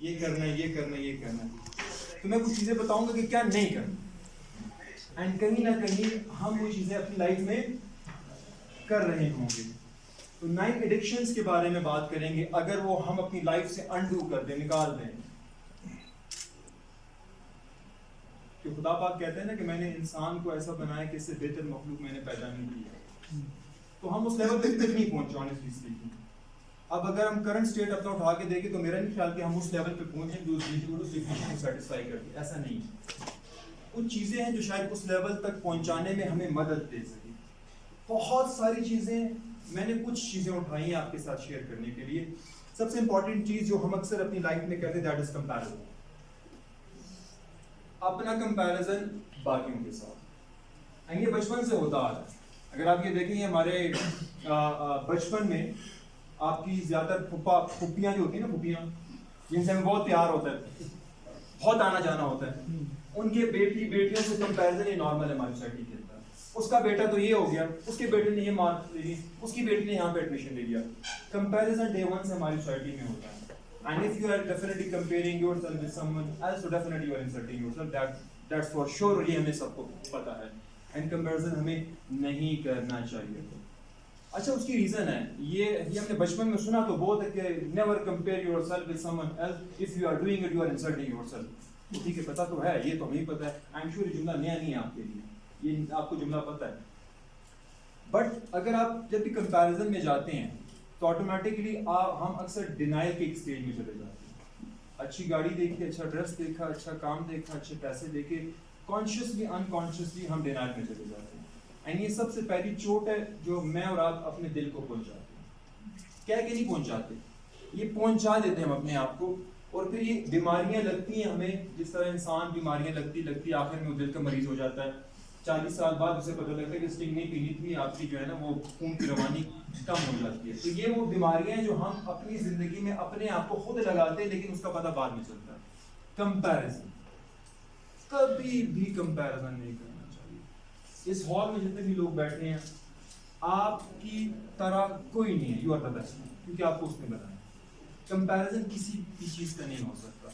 یہ کرنا ہے، یہ کرنا ہے، یہ کرنا ہے. تو میں کچھ چیزیں بتاؤں گا کہ کیا نہیں کرنا، اینڈ کہیں نہ کہیں ہم وہ چیزیں اپنی لائف میں کر رہے ہوں گے. تو 9 ایڈکشنز کے بارے میں بات کریں گے اگر وہ ہم اپنی لائف سے انڈو کر دیں، نکال دیں. کہ خدا پاک کہتے ہیں نا کہ میں نے انسان کو ایسا بنایا کہ اس سے بہتر مخلوق میں نے پیدا نہیں کیا. تو ہم اس لیول تک نہیں پہنچے honestly speaking. اب اگر ہم کرنٹ اسٹیٹ اپنا اٹھا کے دیکھیں تو میرا نہیں خیال کہ ہم اس لیول پہ پہنچیں جو اس ڈیفینیشن کو سیٹسفائی کرتی. ایسا نہیں ہے. کچھ چیزیں ہیں جو شاید اس لیول تک پہنچانے میں ہمیں مدد دے سکیں. بہت ساری چیزیں، میں نے کچھ چیزیں اٹھائی ہیں آپ کے ساتھ شیئر کرنے کے لیے. سب سے امپورٹنٹ چیز جو ہم اکثر اپنی لائف میں کرتے ہیں دیٹ از کمپیریزن. اپنا کمپیریزن باقیوں کے ساتھ. یہ بچپن سے ہوتا آ رہا ہے. اگر آپ یہ دیکھیں ہمارے بچپن میں آپ کی زیادہ تر پھپھیاں جو ہوتی ہیں نا، پھپھیاں جن سے ہمیں بہت پیار ہوتا ہے، بہت آنا جانا ہوتا ہے، ان کے بیٹیوں سے کمپیریزن ہی نارمل ہے ہماری سوسائٹی کے اندر. اس کا بیٹا تو یہ ہو گیا، اس کے بیٹے نے یہ مارکس لے لی، اس کی بیٹی نے یہاں پہ ایڈمیشن لے لیا. کمپیریزن ڈے ون سے ہماری سوسائٹی میں ہوتا ہے. And if you are definitely comparing yourself with someone else, so definitely you are insulting yourself. That's for sure. یہ ہمیں سب کو پتا ہے. And comparison ہمیں نہیں کرنا چاہیے. اچھا اس کی ریزن ہے یہ ہم نے بچپن میں سنا تو بہت ہے کہ never compare yourself with someone else. If you are doing it, you are insulting yourself. ٹھیک ہے، پتا تو ہے، یہ تو ہمیں پتا ہے. I'm sure یہ جملہ نیا نہیں ہے آپ کے لیے، یہ آپ کو جملہ پتا ہے. بٹ اگر آپ جب بھی کمپیریزن میں جاتے ہیں تو آٹومیٹکلی ہم اکثر ڈینائل کے ایک اسٹیج میں چلے جاتے ہیں. اچھی گاڑی دیکھی، اچھا ڈریس دیکھا، اچھا کام دیکھا، اچھے پیسے دیکھے، کانشیسلی انکانشیسلی ہم ڈینائل میں چلے جاتے ہیں. اینڈ یہ سب سے پہلی چوٹ ہے جو میں اور آپ اپنے دل کو پہنچاتے ہیں. کیا کہ نہیں پہنچاتے، یہ پہنچا دیتے ہیں ہم اپنے آپ کو. اور پھر یہ بیماریاں لگتی ہیں ہمیں، جس طرح انسان بیماریاں لگتی آخر میں وہ دل کا مریض ہو جاتا ہے. 40 سال بعد اسے پتہ لگتا ہے کہ اسٹنگ نہیں پینی تھی، آپ کی جو ہے نا وہ خون کی روانی کم ہو جاتی ہے. تو یہ وہ بیماریاں ہیں جو ہم اپنی زندگی میں اپنے آپ کو خود لگاتے ہیں، لیکن اس کا پتہ بعد میں چلتا ہے. کمپیریزن، کبھی بھی کمپیریزن نہیں کرنا چاہیے. اس ہال میں جتنے بھی لوگ بیٹھے ہیں آپ کی طرح کوئی نہیں ہے. یو آر دا بیسٹ، کیونکہ آپ کو اس نے بنایا. کمپیریزن کسی بھی چیز کا نہیں ہو سکتا.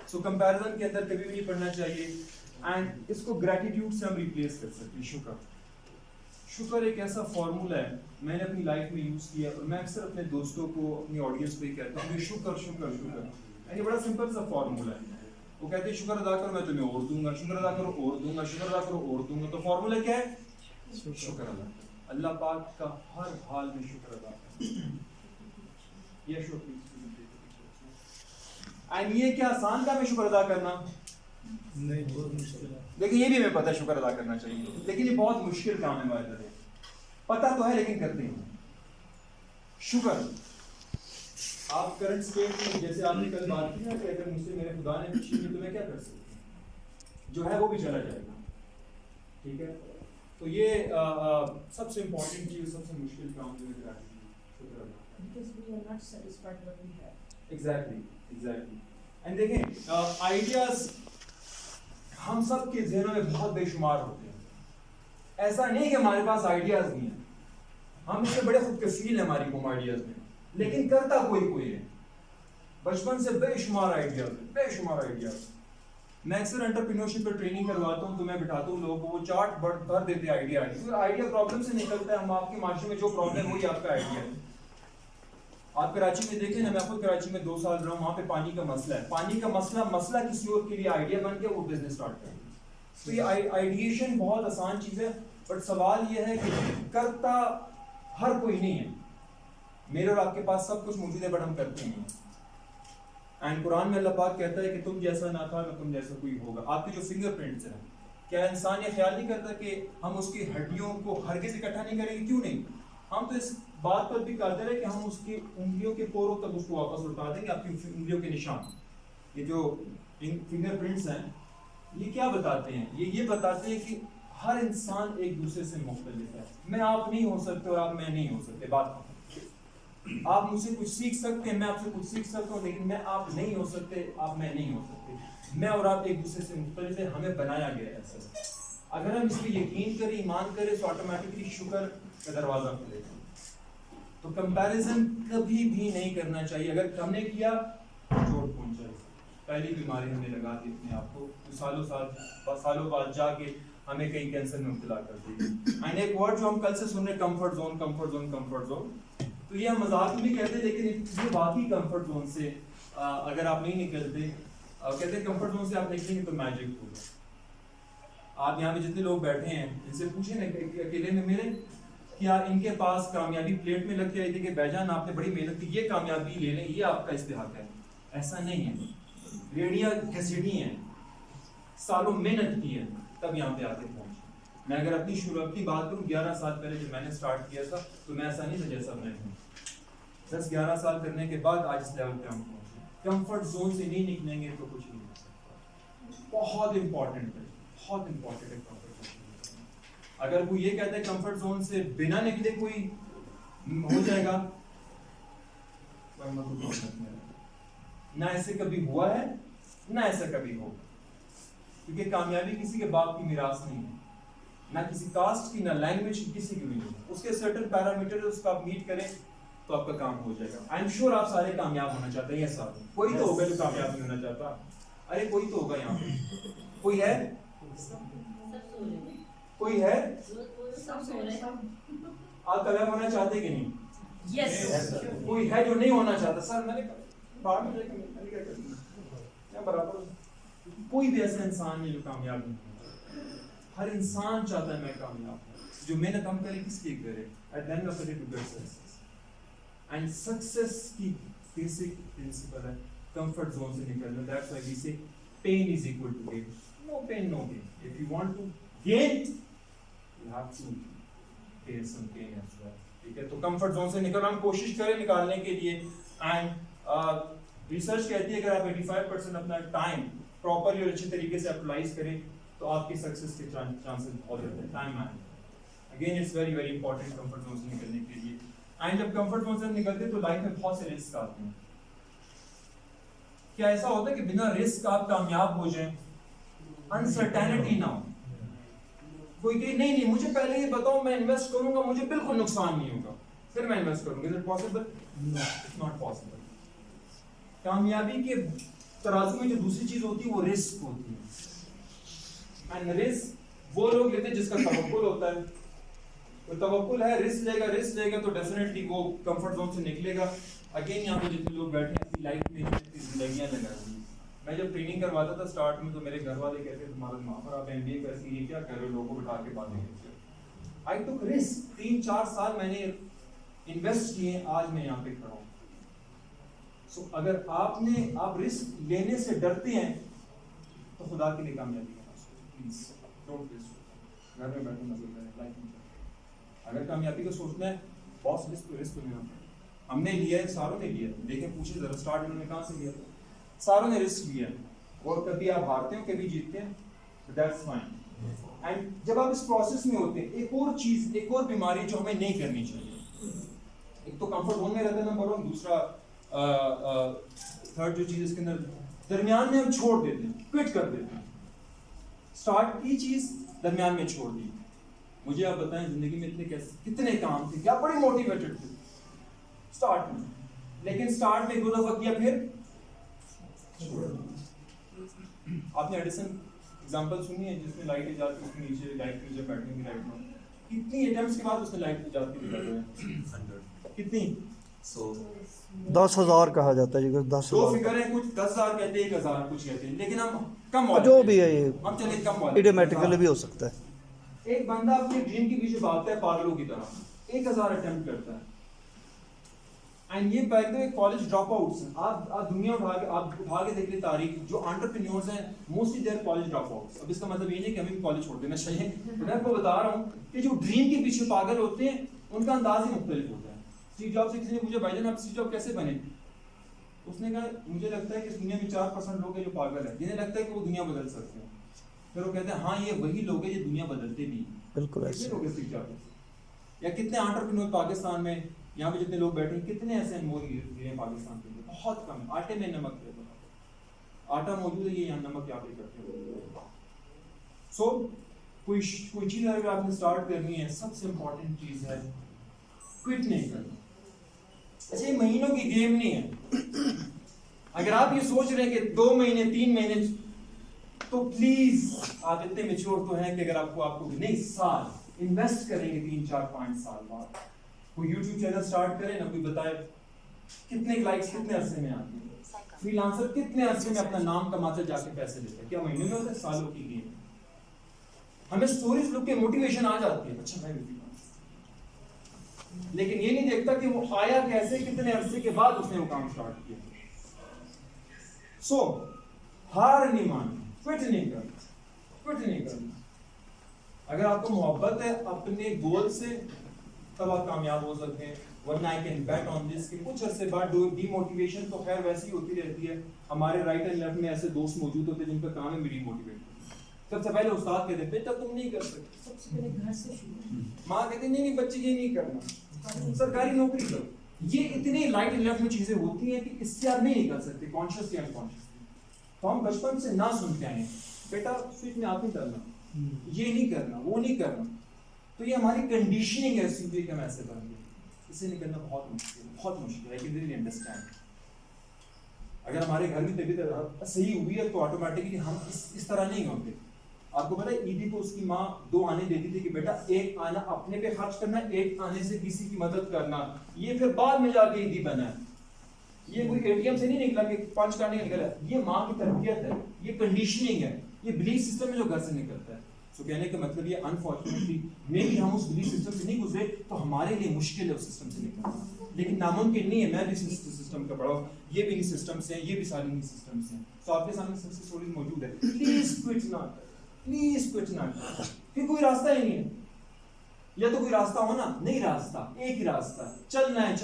سو کمپیریزن کے اندر کبھی بھی نہیں پڑھنا چاہیے. اینڈ اس کو گریٹیٹیوڈ سے ہم ریپلیس کر سکتے ہیں. شکر ایک ایسا فارمولا ہے میں نے اپنی لائف میں یوز کیا، اور میں اکثر اپنے دوستوں کو، اپنی آڈینس کو ہی کہتا ہوں کہ شکر شکر شکر. یہ بڑا سمپل سا فارمولا ہے. وہ کہتے ہیں شکر ادا کرو میں تمہیں اور دوں گا، شکر ادا کرو اور دوں گا، شکر ادا کرو اور دوں گا. تو فارمولا کیا ہے؟ شکر ادا کرو. اللہ پاک کا ہر حال میں شکر ادا کرو. یہ کیا آسان کام ہے شکر ادا کرنا؟ نہیں، بہت مشکل ہے. لیکن یہ بھی ہمیں پتہ ہے شکر ادا کرنا چاہیے، لیکن یہ بہت مشکل کام ہے ہمارے لیے. پتہ تو ہے لیکن کرتے ہیں. شکر آپ کرنٹ اسٹیٹ میں، جیسے آپ نے کل بات کی نا کہ اگر مجھ سے میرے خدا نے پوچھی تو میں کیا کر سکتا ہوں، جو ہے وہ بھی چلا جائے گا. ٹھیک ہے، تو یہ سب سے امپورٹنٹ چیز، سب سے مشکل کام جو ہے شکر ادا. ایگزیکٹلی. اینڈ دیکھیں آئیڈیاز ہم سب کے ذہنوں میں بہت بے شمار ہوتے ہیں. ایسا نہیں کہ ہمارے پاس آئیڈیاز نہیں ہیں، ہم اس سے بڑے خود کفیل ہیں ہماری قوم آئیڈیاز میں، لیکن کرتا کوئی ہے. بچپن سے بے شمار آئیڈیاز. میں اکثر انٹرپرینیورشپ پہ ٹریننگ کرواتا ہوں تو میں بٹھاتا ہوں لوگوں کو، وہ چارٹ بھر دیتے ہیں آئیڈیا پرابلم سے نکلتا ہے. ہم آپ کے معاشرے میں جو پرابلم وہی آپ کا آئیڈیا ہے. آپ کراچی میں دیکھیں نا، میں خود کراچی میں 2 سال رہا ہوں، وہاں پہ پانی کا مسئلہ ہے. پانی کا مسئلہ کسی اور کے لیے آئیڈیا بن کے وہ بزنس اسٹارٹ کریں. تو یہ آئیڈیشن بہت آسان چیز ہے، بٹ سوال یہ ہے کہ کرتا ہر کوئی نہیں ہے. میرے اور آپ کے پاس سب کچھ موجود ہے بٹ ہم کرتے نہیں ہیں. اینڈ قرآن میں اللہ پاک کہتا ہے کہ تم جیسا نہ تھا نہ تم جیسا کوئی ہوگا. آپ کے جو فنگر پرنٹس ہیں، کیا انسان یہ خیال نہیں کرتا کہ ہم اس کی ہڈیوں کو ہرگز اکٹھا نہیں کریں گے؟ کیوں نہیں؟ ہم تو اس بات پر بھی قادر ہے کہ ہم اس کی انگلیوں کے پوروں تک اس کو واپس لوٹا دیں گے. آپ کی انگلیوں کے نشان، یہ جو فنگر پرنٹس ہیں، یہ کیا بتاتے ہیں؟ یہ بتاتے ہیں کہ ہر انسان ایک دوسرے سے مختلف ہے. میں آپ نہیں ہو سکتے اور آپ میں نہیں ہو سکتے. بات آپ مجھ سے کچھ سیکھ سکتے ہیں، میں آپ سے کچھ سیکھ سکتا ہوں، لیکن میں آپ نہیں ہو سکتے، آپ میں نہیں ہو سکتے. میں اور آپ ایک دوسرے سے مختلف ہیں، ہمیں بنایا گیا ہے ایسا. اگر ہم اس پہ یقین کریں، ایمان کریں، تو آٹومیٹکلی شکر کا دروازہ کھلے گا. تو کمپیریزن کبھی بھی نہیں کرنا چاہیے. اگر ہم نے کیا چوٹ پہنچائے. پہلی بیماری ہمیں لگا دی اپنے آپ کو، سالوں بعد جا کے ہمیں کئی کینسر میں مبتلا کر دی. اینڈ ایک ورڈ جو ہم کل سے سن رہے ہیں comfort zone, comfort zone, comfort zone, تو یہ ہم مذاق میں بھی کہتے ہیں لیکن یہ واقعی کمفرٹ زون سے اگر آپ نہیں نکلتے، کہتے ہیں کمفرٹ زون سے آپ نکلیں گے تو میجک ہوگا. آپ یہاں پہ جتنے لوگ بیٹھے ہیں ان سے پوچھیں نا اکیلے میں ملے کیا ان کے پاس کامیابی پلیٹ میں لگ کے آئی تھی کہ بھائی جان آپ نے بڑی محنت کی یہ کامیابی لے لیں یہ آپ کا استحق ہے؟ ایسا نہیں ہے. ریڑیاں گھسیٹی ہیں، سالوں محنت کی ہے تب یہاں پہ آتے پہنچے. میں اگر اپنی شروعات کی بات کروں 11 سال پہلے جب میں نے سٹارٹ کیا تھا تو میں ایسا نہیں تھا جیسا میں ہوں. 10-11 سال کرنے کے بعد آج اس لیول پہ ہم پہنچے. کمفرٹ زون سے نہیں نکلیں گے تو کچھ نہیں ہو سکتا. بہت امپورٹنٹ ہے، بہت امپورٹنٹ ہے کمفرٹ زون. اگر کوئی یہ کہتا ہے کمفرٹ زون سے بنا نکلے کوئی ہو جائے گا، نہ ایسے کبھی ہوا ہے نہ ایسا کبھی ہوگا. کیونکہ کامیابی کسی کے باپ کی میراث نہیں ہے، نہ کسی کاسٹ کی، نہ لینگویج کی، کسی کی بھی نہیں. اس کے سرٹن پیرامیٹر اس کو آپ میٹ کریں تو آپ کا کام ہو جائے گا. آئی ایم شیور آپ سارے کامیاب ہونا چاہتے ہیں. ایسا کوئی تو ہوگا جو کامیاب نہیں ہونا چاہتا. ارے کوئی تو ہوگا یہاں پہ. کوئی ہے؟ کوئی ہے؟ آپ کامیاب ہونا چاہتے کہ نہیں؟ یس. کوئی ہے جو نہیں ہونا چاہتا؟ سر میں نے بعد میں کیا کروں برابر. کوئی بھی ایسا انسان نہیں جو کامیاب نہیں ہوتا. ہر انسان چاہتا ہے میں کامیاب ہوں. جو محنت ہم کریں کس لیے کریں؟ At the end of the day to get success. And success کی بیسک پرنسپل ہے کمفرٹ زون سے نکلنا. دیٹس وائی وی سے pain is equal to gain. No pain, no gain. If you want to gain, you have to gain some pain as well. ٹھیک ہے، تو comfort zone سے نکلنا ہم کوشش کریں نکالنے کے لیے. اینڈ ریسرچ کہتی ہے اگر آپ 85% اپنا ٹائم پراپرلی اور اچھے طریقے سے اپلائز کریں تو آپ کی سکسیس کے چانسز بہت زیادہ ہیں. Time management again it's very very important comfort zone سے نکلنے کے لیے. اینڈ جب کمفرٹ زون سے نکلتے تو لائف میں بہت سے رسک آتے ہیں. کیا ایسا ہوتا ہے کہ بنا رسک آپ کامیاب ہو جائیں؟ انسرٹینٹی نہ ہو. کوئی کہ نہیں مجھے پہلے یہ بتاؤ میں انویسٹ کروں گا مجھے بالکل نقصان نہیں ہوگا پھر میں انویسٹ کروں گا. Is it possible? No, it's not possible. کامیابی کے ترازو میں جو دوسری چیز ہوتی ہے وہ رسک ہوتی ہے. اینڈ رسک وہ لوگ لیتے ہیں جس کا توکل ہوتا ہے. تو توکل ہے، رسک لے گا تو ڈیفینیٹلی وہ کمفرٹ زون سے نکلے گا. اگین یہاں پہ جتنے لوگ بیٹھے ہیں اپنی لائف میں زندگیاں لگا دی. میں جب ٹریننگ کرواتا تھا اسٹارٹ میں تو میرے گھر والے کہتے تھے تمہارا معافر آپ ایم بی اے کر کے یہ کیا کر رہے ہو، لوگوں کو بٹھا کے باتیں کرتے ہو. آئی ٹک رسک. 3-4 سال میں نے انویسٹ کیے، آج میں یہاں پہ کھڑا ہوں. سو اگر آپ رسک لینے سے ڈرتے ہیں تو خدا کے لیے کامیابی کا سوچیں پلیز. Don't risk. گھر میں بیٹھے مزے کریں، لائف میں اگر کامیابی کا سوچنا ہے باس رسک لینا پڑے. ہم نے لیا ہے، ساروں نے لیا ہے. دیکھیں پوچھیں ذرا اسٹارٹ انہوں نے کہاں سے لیا تھا؟ ساروں نے رسک لیا ہے. اور کبھی آپ ہارتے ہیں کبھی جیتتے ہیں، دیٹس فائن. اینڈ جب آپ اس پروسیس میں ہوتے ہیں ایک اور بیماری جو ہمیں نہیں کرنی چاہیے. ایک تو کمفرٹ زون میں رہتا ہے نمبر 1. دوسرا تھرڈ جو چیز اس کے اندر درمیان میں ہم چھوڑ دیتے ہیں، کوئٹ کر دیتے ہیں. اسٹارٹ کی چیز درمیان میں چھوڑ دی. مجھے آپ بتائیں زندگی میں کتنے کام تھے، کیا بڑے موٹیویٹڈ تھے اسٹارٹ میں، لیکن اسٹارٹ میں 2 دفعہ کیا پھر چھوڑ. آپ نے ایڈیسن ایگزامپل سنی ہے جس میں لائٹ ایجاد کی، اس کے نیچے لائٹ کی جب بیٹھنے کی لائٹ میں کتنی اٹیمپٹس کے بعد اس نے لائٹ ایجاد کی نکال رہے ہیں کتنی 10,000 کہا جاتا ہے. 10,000 دو فگر ہیں، کچھ 10,000 کہتے ہیں 1,000 کچھ کہتے ہیں، لیکن ہم کم والے جو بھی ہے یہ ہم چلے کم والے ایڈیمیٹیکلی بھی ہو سکتا ہے. ایک بندہ اپنے ڈریم کے پیچھے بھاگتا ہے پاگلوں کی طرح، 1,000 اٹیمپٹ کرتا ہے. اینڈ یہ by the way college drop outs ہیں. آپ دنیا اٹھا کے دیکھ لیں تاریخ جو انٹرپرینیورز ہیں mostly they are college dropouts. اب اس کا مطلب یہ نہیں کہ ہمیں بھی کالج چھوڑ دینا چاہیے. میں آپ کو بتا رہا ہوں کہ جو ڈریم کے پیچھے پاگل ہوتے ہیں ان کا انداز ہی مختلف ہوتا ہے. اسٹیو جابس سے کسی نے پوچھا بھائی جان آپ اسٹیو جاب کیسے بنے؟ اس نے کہا مجھے لگتا ہے کہ اس دنیا میں 4% لوگ ہیں جو پاگل ہیں جنہیں لگتا ہے کہ وہ دنیا بدل سکتے ہیں. پھر وہ کہتے ہیں ہاں یہ وہی لوگ ہیں جو دنیا بدلتے بھی ہیں. بالکل ایسے لوگ اسٹیو جابس یا کتنے انٹرپرینور پاکستان میں یہاں پہ جتنے لوگ بیٹھے ہیں کتنے ایسے ہیں پاکستان کے اندر؟ بہت کم. آٹے میں نمک ہے، آٹا موجود ہے، یہ یہاں نمک یہاں پہ کرتے ہیں. سو کوئی چیز اگر آپ نے اسٹارٹ کرنی ہے سب سے امپورٹنٹ چیز ہے کوئٹ نہیں کرنا. ایسے مہینوں کی گیم نہیں ہے. اگر آپ یہ سوچ رہے ہیں کہ 2 مہینے 3 مہینے, تو پلیز آپ اتنے میچور تو ہیں کہ اگر آپ کو نہیں, سال انویسٹ کریں گے 3 4 5 سال بعد. کوئی یوٹیوب چینل سٹارٹ کرے نا, کوئی بتائے کتنے لائکس کتنے عرصے میں آتے ہیں, فری لانسر کتنے عرصے میں اپنا نام کماتے جا کے پیسے لیتے ہیں, کیا مہینے میں ہوتے ہیں, سالوں کی گیم. ہمیں سٹوریز لوگ کے موٹیویشن آ جاتی ہے, اچھا میں بھی, لیکن یہ نہیں دیکھتا کہ وہ آیا کیسے, کتنے عرصے کے بعد اس نے وہ کام سٹارٹ کیا. سو ہار نہیں ماننا, کوئٹ نہیں کرنا. اگر آپ کو محبت ہے اپنے گول سے تب آپ کامیاب ہو سکتے ہیں, ورنہ I can bet on this کہ کچھ عرصے بعد ڈی موٹیویشن تو خیر ویسی ہوتی رہتی ہے. ہمارے رائٹ اینڈ لیفٹ میں ایسے دوست موجود ہوتے ہیں جن کا کام ہے ڈی موٹیویٹ. سب سے پہلے استاد کہتے ہیں بیٹا تم نہیں کر سکتے, سب سے پہلے گھر سے شروع. ماں کہتے ہیں نہیں بچے یہ نہیں کرنا, سرکاری نوکری کرو. یہ اتنی رائٹ اینڈ لیفٹ میں چیزیں ہوتی ہیں کہ اس سے آپ نہیں کر سکتے کانشیسلی انکانشیسلی. تو ہم بچپن سے نہ سنتے ہیں بیٹا سوئچ میں آپ نہیں کرنا, یہ نہیں کرنا, وہ نہیں کرنا. تو یہ ہماری کنڈیشننگ ہے ایسی ہوئی کہ ہم ایسے بن گئے. اس سے نکلنا بہت مشکل ہے. I can really understand. اگر ہمارے گھر میں طبیعت صحیح ہوئی ہے تو آٹومیٹکلی ہم اس طرح نہیں ہوتے. آپ کو پتا ہے عیدی کو اس کی ماں 2 آنے دیتی تھی کہ بیٹا 1 آنا اپنے پہ خرچ کرنا, 1 آنے سے کسی کی مدد کرنا. یہ پھر بعد میں جا کے عیدی بنا ہے. یہ کوئی ATM سے نہیں نکلا کہ 5 کا نہیں نکلا. یہ ماں کی تربیت ہے, یہ کنڈیشننگ ہے, یہ بلیف سسٹم ہے جو گھر سے نکلتا ہے. سو کہنے کا مطلب یہ انفارچونیٹلی میں بھی ہم اس بلیف سسٹم سے نہیں گزرے تو ہمارے لیے مشکل ہے اس سسٹم سے نکلنا, لیکن ناممکن نہیں ہے. میں بھی سسٹم کا پڑھا ہوں, یہ بھی سسٹم سے ہیں, یہ بھی سارے نہیں سسٹم سے ہیں. تو آپ کے سامنے سکسیس اسٹوریز موجود ہے. پلیز کوئٹ نہ کریں, پھر کوئی راستہ ہی نہیں ہے. یا تو کوئی راستہ ہونا, نہیں راستہ ایک ہی راستہ, چلنا ہے.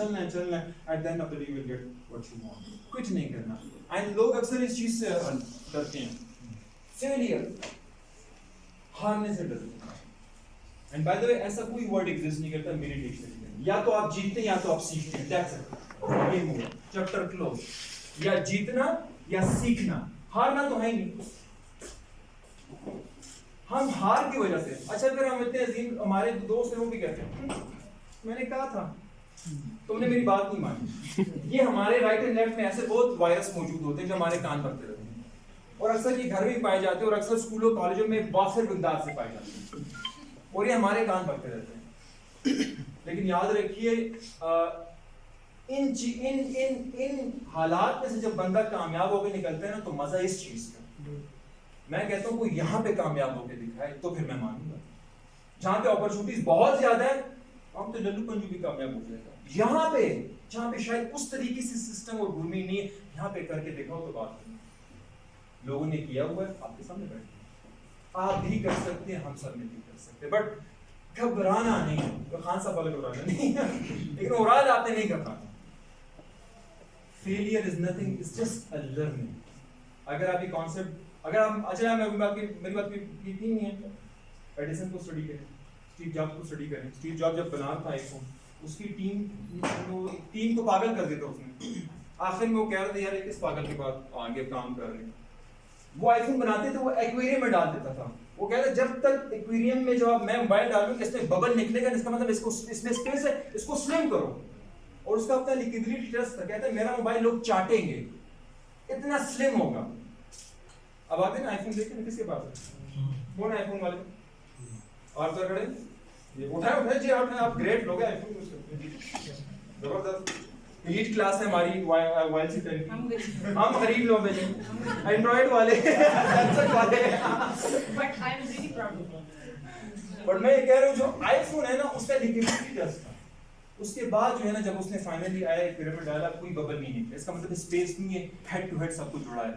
At the end of the day you will get what you want. Quit نہیں کرنا. اینڈ لوگ اکثر اس چیز سے ڈرتے ہیں, فیلئر, ہارنے سے ڈرتے ہیں. اینڈ بائی دی وے ایسا کوئی ورڈ ایگزسٹ نہیں کرتا میری ڈکشنری میں. یا تو آپ جیتتے ہیں یا تو آپ سیکھتے ہیں. That's it, game over, chapter close. یا جیتنا یا سیکھنا, ہارنا تو ہے ہی نہیں. ہم ہار کی وجہ سے, اچھا پھر ہم اتنے عظیم ہمارے دوست ہیں وہ بھی کہتے ہیں میں نے کہا تھا تم نے میری بات نہیں مانی. یہ ہمارے رائٹ اینڈ لیفٹ میں ایسے بہت وائرس موجود ہوتے ہیں جو ہمارے کان پکڑتے رہتے ہیں, اور اکثر یہ گھر میں پائے جاتے ہیں, اور اکثر اسکولوں کالجوں میں وافر مقدار سے پائے جاتے ہیں, اور یہ ہمارے کان پکڑتے رہتے ہیں. لیکن یاد رکھیے ان حالات میں سے جب بندہ کامیاب ہو کے نکلتا ہے نا تو مزہ اس چیز کا. میں کہتا ہوں کوئی یہاں پہ کامیاب ہو کے دکھائے تو پھر میں مانوں گا. جہاں پہ اپرچونیٹیز بہت زیادہ ہے ہم تو للو پنجو بھی کامیاب ہو جائے گا. یہاں پہ جہاں پہ شاید اس طریقے سے سسٹم اور گرومنگ نہیں ہے, یہاں پہ کر کے دکھاؤ تو بات نہیں. لوگوں نے کیا ہوا ہے, آپ کے سامنے بیٹھے ہیں, آپ بھی کر سکتے ہیں, ہم سب نے بھی کر سکتے ہیں. بٹ گھبرانا نہیں, تو خان صاحب والا گھبرانا نہیں ہے, لیکن اوراد آپ نے نہیں گھبرانا. Failure is nothing, it's just a learning. اگر آپ یہ کانسیپٹ, اگر آپ اچھا میری بات کی نہیں ہے, ایڈیسن کو اسٹڈی کریں, اسٹیو جابز کو اسٹڈی کریں. اسٹیو جابز جب بنا تھا آئی فون, اس کی ٹیم کو پاگل کر دیتا اس نے. آخر میں وہ کہہ رہے تھے یار کس پاگل کے بعد آگے کام کر رہے ہیں. وہ آئی فون بناتے تھے, وہ ایکویریم میں ڈال دیتا تھا. وہ کہہ رہے جب تک ایکویریم میں جب میں موبائل ڈالوں اس میں ببل نکلے گا, اس کا مطلب اس میں اسپیس ہے, اس کو سوئم کرو. اور اس کا اپنا لیکوڈیٹی ٹیسٹ تھا, کہتا ہے میرا موبائل لوگ چاٹیں گے, اتنا سلم ہوگا. اب آتے ہیں آئی فون دیکھیں کس کے پاس ہے, کون ہے آئی فون والے, اور کر کھڑے اٹھائے جی, آپ گریٹ لوگ ہیں, آئی فون یوز کرتے ہیں, زبردست. ایلیٹ کلاس ہے ہماری وائل سی 10 کی, ہم غریب لوگ ہیں جی, اینڈرائڈ والے, سیمسنگ والے. But I am really proud of it. But میں یہ کہہ رہا ہوں جو آئی فون ہے نا اس کا لیکوڈیٹی ٹیسٹ تھا. اس کے بعد جو ہے نا جب اس نے فائنلی آیا ایک پیرامڈ ڈالا, کوئی ببل نہیں نکلا. اس کا مطلب اسپیس نہیں ہے, ہیڈ ٹو ہیڈ سب کچھ جڑا ہے.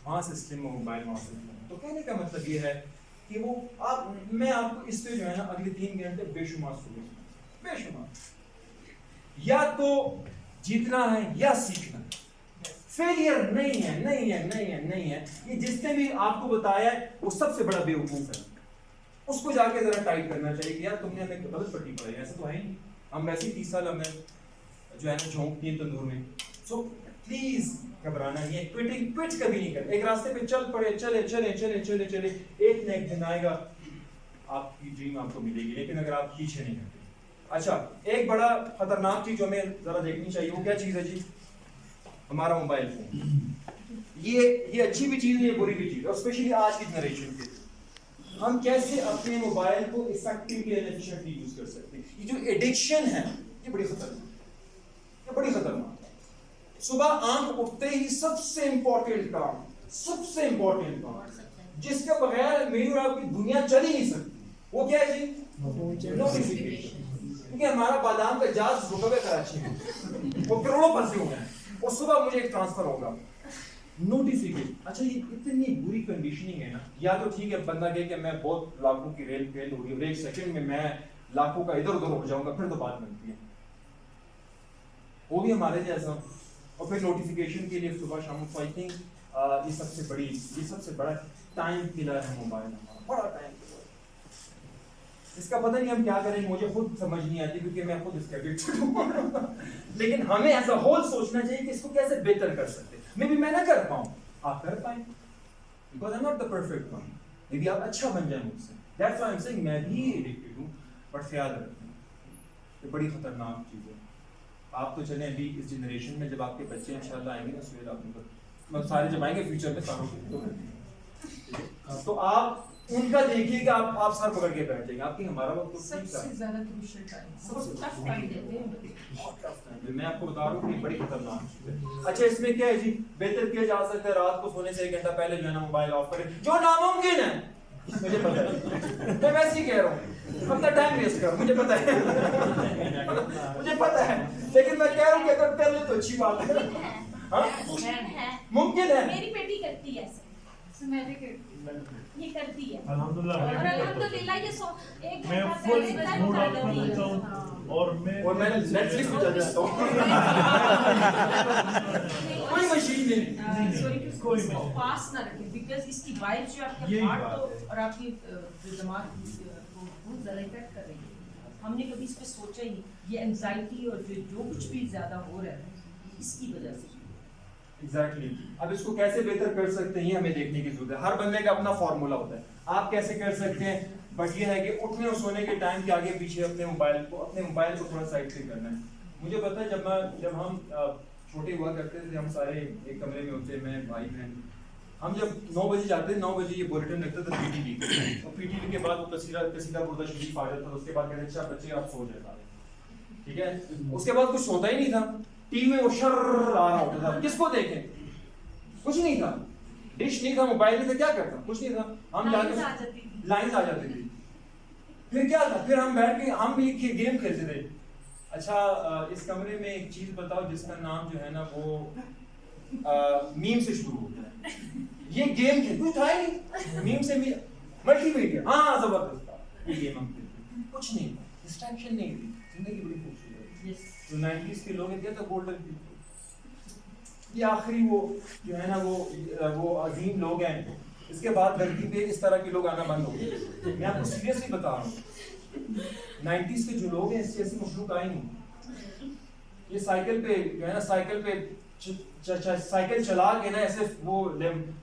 وہاں سے سلم موبائل, وہاں سے. تو کہنے کا مطلب یہ ہے کہ وہ میں آپ کو اس پہ جو ہے نا اگلے 3 گھنٹے بے شمار سوچنا, بے شمار. یا تو جیتنا ہے یا سیکھنا. فیلئر نہیں ہے, نہیں ہے, نہیں ہے, نہیں ہے. یہ جس نے بھی آپ کو بتایا ہے وہ سب سے بڑا بیوقوف ہے. اس کو جا کے ذرا ٹائٹ کرنا چاہیے کہ یار تم نے ہمیں غلط پٹی پڑھائی. ایسا تو ہے نہیں, ہم ویسے ہی 30 سال ہمیں جو ہے نا جھونکتی ہیں تندور میں. سو پلیز گھبرانا نہیں ہے, کوئٹ کبھی نہیں کرنا. ایک راستے پہ چل پڑے, چلے, ایک نہ ایک دن آئے گا آپ کی ڈریم آپ کو ملے گی, لیکن اگر آپ پیچھے نہیں کرتے. اچھا ایک بڑا خطرناک چیز جو ہمیں ذرا دیکھنی چاہیے, وہ کیا چیز ہے جی, ہمارا موبائل فون. یہ اچھی بھی چیز ہے یہ بری بھی چیز ہے, اور اسپیشلی آج کی جنریشن کے ہم کیسے اپنے موبائل کو افیکٹولی اینڈ ایفیشینٹلی یوز کر سکتے ہیں. یہ جو ایڈکشن ہے یہ بڑی خطرناک, یہ بڑی خطرناک ہے. صبح آنکھ اٹھتے ہی سب سے امپورٹنٹ کام جس کے بغیر میری اور آپ کی دنیا چل ہی نہیں سکتی, وہ کیا ہے جی؟ نوٹیفیکیشن. کیونکہ ہمارا بادام کا جہاز رکا ہوا ہے کراچی میں, وہ کروڑوں پھنسے ہوئے ہیں, اور صبح مجھے ایک ٹرانسفر ہوگا. نوٹیفیکیشن, اچھا یہ اتنی بری کنڈیشننگ ہے نا. یا تو ٹھیک ہے بندہ کہے کہ میں بہت لاکھوں کی ریل فیل ہو رہی ہے اور ایک سیکنڈ میں لاکھوں کا ادھر ادھر ہو جاؤں گا, پھر تو بات بنتی ہے. وہ بھی ہمارے جیسا, اور پھر نوٹیفیکیشن کے لیے صبح شام کو. آئی تھنک یہ سب سے بڑا ٹائم کلر ہے موبائل, ہمارا بڑا ٹائم کلر. اس کا پتہ نہیں ہم کیا کریں, مجھے خود سمجھ نہیں آتی کیونکہ میں خود اس کا ایڈکٹ ہوں. لیکن ہمیں ایز اے ہول سوچنا چاہیے کہ اس کو کیسے بہتر کر سکتے ہیں. میں بھی میں نہ کر پاؤں, آپ کر پائیں, because I am not the perfect one. میں بھی آپ اچھا بن جائیں مجھ سے. That's why I am seeing میں بھی ایڈکٹڈ ہوں, بٹ خیال رکھیں یہ بڑی خطرناک چیز ہے. آپ تو چلیں ابھی اس جنریشن میں, جب آپ کے بچے انشاءاللہ آئیں گے نا سویل, آپ سارے جب آئیں گے فیوچر میں ساروں تو آپ ان کا دیکھیے کہ آپ سر پکڑ کے بیٹھ جائیں گے. آپ کی ہمارا وقت تو سب سے زیادہ کروشل ٹائم, ٹف ٹائم دیتے ہیں بہت ٹف ٹائم ہے. میں آپ کو بتا رہا ہوں کہ بڑی خطرناک چیز ہے. اچھا اس میں کیا ہے جی, بہتر کیا جا سکتا ہے رات کو سونے سے 1 گھنٹہ پہلے جو ہے نا موبائل آف کریں, جو ناممکن ہے مجھے پتا ہے, میں ویسے ہی کہہ رہا ہوں اپنا ٹائم ویسٹ کرو, مجھے پتا ہے, لیکن میں کہہ رہا ہوں کہ اگر کر لے تو اچھی بات ہے. ممکن ہے. میری بیٹی کرتی ہے ایسے, میں بھی یہ کرتی ہے الحمدللہ. اور الحمدللہ یہ ایک میں گھنٹہ فل پہلے موڈ آف کر دیتا ہوں اور میں نیٹ فلکس پہ چل جاتا ہوں. کوئی مشین نہیں, کوئی نہیں. پاس نہ رکھیں, بیکاز اس کی وائب جو آپ کے ہارٹ کو اور آپ کی جو دماغ کو بہت زیادہ افیکٹ کر رہی ہے. ہم نے کبھی اس پہ سوچا ہی نہیں. یہ انزائٹی اور جو کچھ بھی زیادہ ہو رہا ہے اس کی وجہ سے. ایگزیکٹلی. اب اس کو کیسے بہتر کر سکتے ہیں ہمیں دیکھنے کی ضرورت ہے. ہر بندے کا اپنا فارمولا ہوتا ہے, آپ کیسے کر سکتے ہیں, بٹ یہ ہے کہ اٹھنے اور سونے کے ٹائم کے آگے پیچھے اپنے موبائل کو تھوڑا سائڈ سے کرنا ہے. مجھے پتا ہے جب ہم چھوٹے ہوا کرتے تھے, ہم سارے ایک کمرے میں ہوتے, میں بھائی بہن, ہم جب 9 بجے جاتے 9 بجے یہ بلیٹن لگتا تھا پی ٹی وی کا, اور پی ٹی وی کے بعد وہ قصیدہ بردہ شریف آ جاتا تھا. اس کے بعد کہتے اچھا بچے آپ سو جائے سارے, ٹھیک ہے. اس کے بعد کچھ ہوتا ہی نہیں تھا, ٹی وی میں وہ شر آ رہا ہوتا تھا, کس کو دیکھیں, کچھ نہیں تھا, ڈش نہیں تھا, موبائل نہیں تھا, کیا کرتا, کچھ نہیں تھا. ہم جا کے لائن آ جاتی تھی. پھر کیا تھا, پھر ہم بیٹھ کے ہم بھی گیم کھیلتے تھے. اچھا اس کمرے میں ایک چیز بتاؤ جس کا نام جو ہے نا وہ میم سے شروع ہوتا ہے. یہ گیم کھیل کچھ تھا ہی نہیں, میم سے ملٹی میڈیا, ہاں زبردست تھا. یہ گیم ہم کھیلتے, کچھ نہیں تھا, ڈسٹریکشن نہیں تھی, زندگی بڑی خوبصورت ہے. جو 90s کے لوگ ہیں کیا تھا گولڈن پیپل. یہ آخری وہ جو ہے نا وہ عظیم لوگ ہیں. اس کے بعد دھرتی پہ اس طرح کے لوگ آنا بند ہو گئے. میں آپ کو سیریسلی بتا رہا ہوں, 90s کے جو لوگ ہیں اس جیسی مخلوق آئی نہیں. یہ سائیکل پہ جو ہے نا سائیکل چلا کے نا ایسے وہ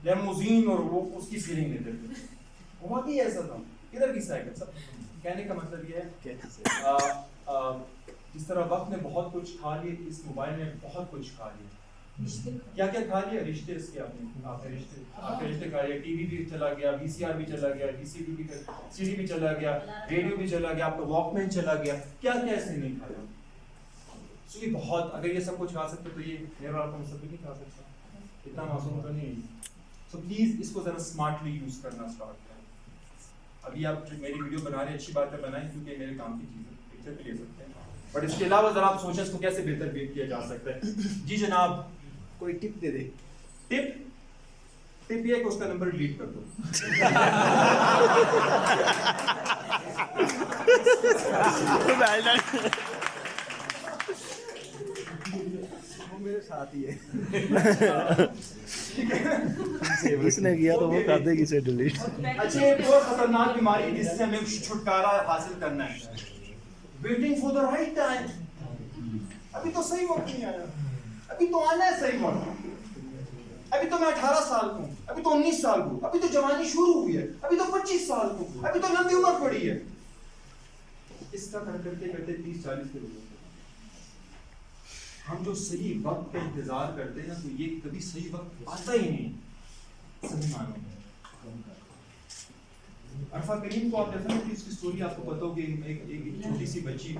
لیموزین اور وہ اس کی فیلنگ لیتے تھے. بہت ہی ایسا تھا. کدھر کی سائیکل, سب کہنے کا مطلب یہ ہے جس طرح وقت نے بہت کچھ کھا لیا, اس موبائل نے بہت کچھ کھا لیا. کیا کیا کھا لیا, رشتے اس کے, آپ نے رشتے کھا لیا. ٹی وی بھی چلا گیا, وی سی آر بھی چلا گیا, سی ڈی بھی چلا گیا, ریڈیو بھی چلا گیا, آپ کا واک مین چلا گیا. کیا کیا اس نے نہیں کھایا. سو یہ بہت, اگر یہ سب کچھ کھا سکتے تو یہ میرا آپ سب بھی نہیں کھا سکتا, اتنا معصوم تو نہیں. سو پلیز اس کو ذرا اسمارٹلی یوز کرنا اسٹارٹ کریں. ابھی آپ میری ویڈیو بنا رہے ہیں, اچھی بات ہے بنائیں, کیونکہ میرے کام کی چیزیں پکچر بھی لے سکتے ہیں, بٹ اس کے علاوہ ذرا آپ سوچیں اس کو کیسے بہتر کیا جا سکتا ہے. جی جناب, کوئی ٹپ دے دے. ٹپ یہ ہے کہ اس کا نمبر ڈیلیٹ کر دو. وہ میرے ساتھ ہی ہے, اس نے کیا تو وہ کر دے گی اسے ڈیلیٹ. اچھا ایک اور خطرناک بیماری جس سے ہمیں چھٹکارا حاصل کرنا ہے, waiting for the right time. ابھی تو صحیح وقت نہیں آیا, ابھی تو آنا ہے صحیح وقت, ابھی تو میں 18 سال کو ہوں, ابھی تو 19 سال کو, ابھی تو جوانی شروع ہوئی ہے, ابھی تو 25 سال کو, ابھی تو لمبی عمر پڑی ہے. اس کا کرتے کرتے 30-40 کے لوگ ہم جو صحیح وقت کا انتظار کرتے ہیں نا تو یہ کبھی صحیح وقت آتا ہی نہیں صحیح معنوں میں. عرفہ کریم کو آپ ڈیفینیٹلی اس کی سٹوری آپ کو پتہ ہوگی. ایک چھوٹی سی بچی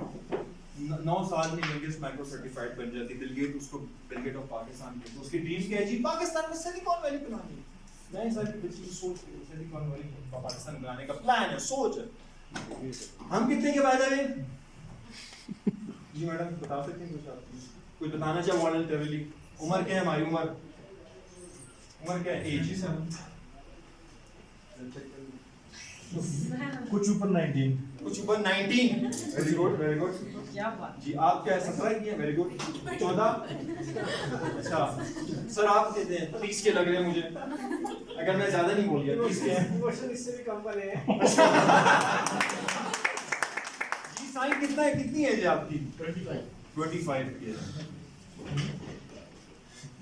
9 سال میں ینگسٹ مائکرو سرٹیفائڈ بن جاتی. بل گیٹ اس کو بل گیٹ آف پاکستان کے تو اس کی ڈریم کیا ہے جی پاکستان میں سلیکون ویلی بنانی ہے. 9 سال کی بچی کی سوچ سلیکون ویلی پاکستان بنانے کا پلان ہے, سوچ ہے. ہم کتنے کے فائدہ میں جی میڈم بتا سکتے ہیں کچھ آپ کچھ بتانا چاہے والنٹرلی. عمر کیا ہے ہماری عمر کیا ہے ایج کچھ اوپر 19 کچھ اوپر 19. Very good very good. کیا بات جی آپ کیا 17 کی ہیں؟ Very good. 14. اچھا سر آپ کہتے ہیں 30 کے لگ رہے ہیں مجھے, اگر میں زیادہ نہیں بول گیا 30 کے ہیں. اس سے بھی کم والے ہیں. جی سائن کتنا ہے, کتنی ایج ہے آپ کی؟ 25 کی ہے.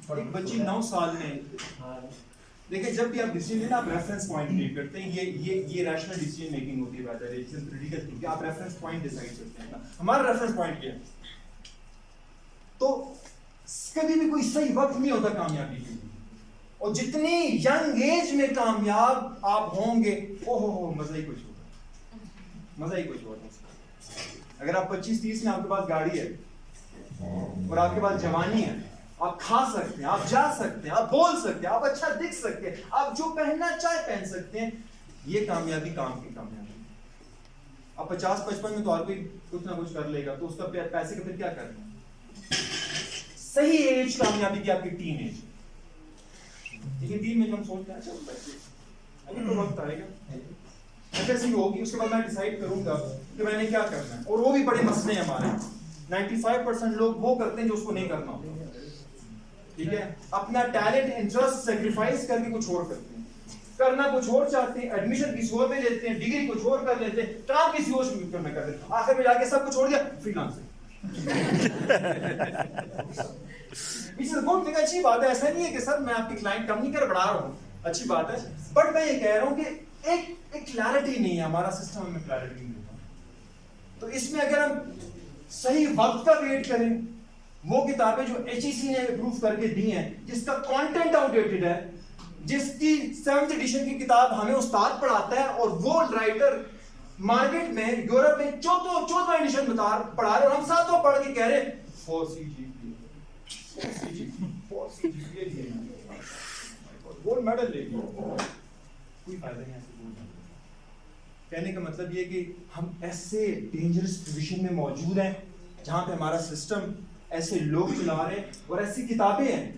ایک بچی 9 سال میں دیکھیں جب بھی آپ ڈیسیژن لینا آپ ریفرنس پوائنٹ کریٹ کرتے ہیں. یہ ریشنل ڈیسیژن میکنگ ہوتی ہے بہتر ہے جس کریٹیکل تھنکنگ. آپ ریفرنس پوائنٹ ڈیسائیڈ کرتے ہیں. ہمارا ریفرنس پوائنٹ کیا ہے؟ تو کبھی بھی کوئی صحیح وقت نہیں ہوتا کامیابی کے لیے, اور جتنی ینگ ایج میں کامیاب آپ ہوں گے اوہ مزہ ہی کچھ ہوگا, مزہ ہی کچھ ہوگا. اگر آپ 25-30 میں آپ کے پاس گاڑی ہے اور آپ کے پاس جوانی ہے, آپ کھا سکتے ہیں, آپ جا سکتے ہیں, آپ بول سکتے ہیں, آپ اچھا دکھ سکتے ہیں, آپ جو پہننا چاہے پہن سکتے ہیں, یہ کامیابی کام کی کامیابی. اب 50-55 میں تو اور کوئی کچھ نہ کچھ کر لے گا, تو اس کا پیسے کا پھر کیا کرنا ہے. صحیح ایج کامیابی کی آپ کی ٹین ایج. یہ ٹین میں جو ہم سوچتے ہیں اچھا ابھی تو وقت آئے گا, ایسے ہوگی, اس کے بعد میں ڈیسائیڈ کروں گا کہ میں نے کیا کرنا ہے. اور وہ بھی بڑے مسئلے ہیں ہمارے. 95% لوگ وہ کرتے ہیں جو اس کو نہیں کرنا ہوتا. ٹھیک ہے, اپنا ٹیلنٹ انٹرسٹ سیکریفائس کر کے کچھ اور کرتے ہیں, کرنا کچھ اور چاہتے ہیں, ایڈمیشن کسی اور میں لیتے ہیں, ڈگری کچھ اور کر لیتے ہیں, کام کسی اور میں کر لیتے ہیں, آخر میں جا کے سب کچھ چھوڑ دیا فری لانسنگ. اچھی بات ہے, ایسا نہیں ہے کہ سر میں آپ کی کلائنٹ کم نہیں کر بڑھا رہا ہوں, اچھی بات ہے, بٹ میں یہ کہہ رہا ہوں کہ ایک کلیئرٹی نہیں ہے ہمارا سسٹم, ہمیں کلیئرٹی نہیں دیتا. تو اس میں اگر ہم صحیح وقت کا ویٹ کریں, وہ کتابیں جو HEC نے اپروو کر کے دی ہیں جس کا کانٹینٹ آؤٹ ڈیٹڈ ہے, جس کی 7th ایڈیشن کی کتاب ہمیں استاد پڑھاتا ہے اور وہ رائٹر مارکیٹ میں یورپ میں 14 ایڈیشن پڑھا رہے, اور ہم 7 پڑھ کے کہہ رہے 4 CGPA گولڈ میڈل لے لیا. کوئی فائدہ نہیں ایسے بولنے کا. کہنے کا مطلب یہ کہ ہم ایسے ڈینجرس پوزیشن میں موجود ہیں جہاں پہ ہمارا سسٹم ایسے لوگ چلا رہے ہیں اور ایسی کتابیں ہیں.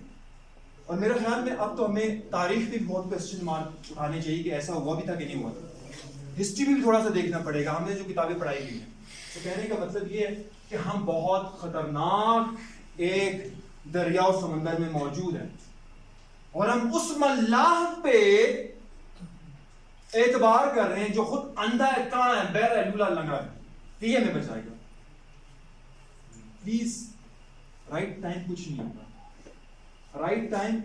اور میرے خیال میں اب تو ہمیں تاریخ بھی بہت کوسچن مارک اٹھانے چاہیے کہ ایسا ہوا بھی تھا کہ نہیں ہوا تھا. ہسٹری بھی تھوڑا سا دیکھنا پڑے گا, ہم نے جو کتابیں پڑھائی گئی ہیں. تو کہنے کا مطلب یہ ہے کہ ہم بہت خطرناک ایک دریا و سمندر میں موجود ہیں, اور ہم اس ملاح پہ اعتبار کر رہے ہیں جو خود اندھا ہے, کاں ہے, بہرا ہے, لولا لنگڑا ہے, کہ یہ ہمیں بچائے گا. پلیز رائٹ ٹائم کچھ نہیں ہوگا. رائٹ ٹائم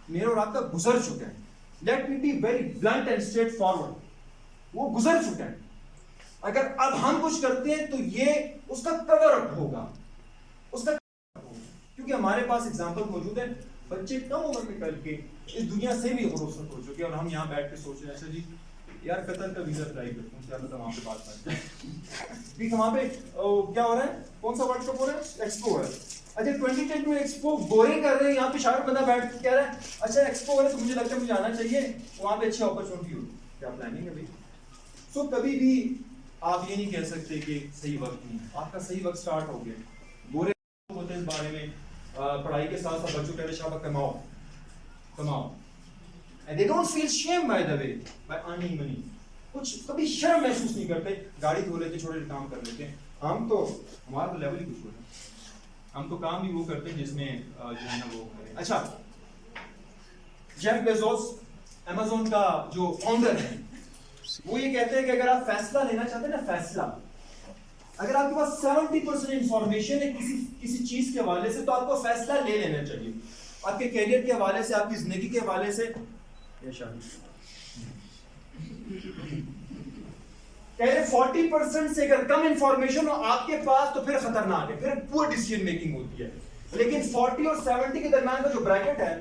میرا اور آپ کا گزر چکا ہے. Let me be very blunt and straightforward, وہ گزر چکا ہے. اگر اب ہم کچھ کرتے ہیں تو یہ اس کا کور اپ ہوگا, اس کا کیونکہ ہمارے پاس ایگزامپل موجود ہے. بچے کم عمر میں کر کے اس دنیا سے بھی غروست ہو چکے, اور ہم یہاں بیٹھ کے سوچ رہے ہیں اچھا جی یار قطر کا ویزا اپلائی کرتا ہوں, کیا پتہ وہاں پہ بات کرتے ہیں. وہاں پہ کیا ہو رہا ہے, کون سا ورک شاپ ہو رہا ہے, ایکسپو ہو رہا ہے. اچھا 2010 میں ایکسپو بورنگ کر رہے ہیں, یہاں پہ شاعر بندہ بیٹھ کے کہہ رہا ہے اچھا ایکسپو ہو رہا ہے تو مجھے لگتا ہے مجھے آنا چاہیے, وہاں پہ اچھی اپرچونٹی ہوگی. کیا پلاننگ ہے بھائی. سو کبھی بھی آپ یہ نہیں کہہ سکتے کہ صحیح وقت نہیں. آپ کا صحیح وقت سٹارٹ ہو گیا. گورے ہوتے ہیں اس بارے میں, پڑھائی کے ساتھ ساتھ بچوں کہتے ہیں شابہ کماؤ کماؤ, and they don't feel shame by the way by earning money. کچھ کبھی شرم محسوس نہیں کرتے, گاڑی دھو لیتے, چھوٹے کام کر لیتے ہیں. ہم تو ہمارا تو لیول ہی کچھ ہو رہا ہے, ہم تو کام بھی وہ کرتے ہیں جس میں جو ہے نا وہ کریں. اچھا جیف بیزوس امازون کا جو فاؤنڈر ہے, وہ یہ کہتے ہیں کہ اگر آپ فیصلہ لینا چاہتے ہیں نا, فیصلہ اگر آپ کے پاس 70% انفارمیشن ہے کسی چیز کے حوالے سے, تو آپ کو فیصلہ لے لینا چاہیے. آپ کے کیریئر کے حوالے سے, آپ کی زندگی کے حوالے سے. کہہ رہے 40% سے اگر کم انفارمیشن ہو آپ کے پاس تو پھر خطرناک ہے, پھر پور ڈیسیژن میکنگ ہوتی ہے. لیکن 40 اور 70 کے درمیان کا جو بریکٹ ہے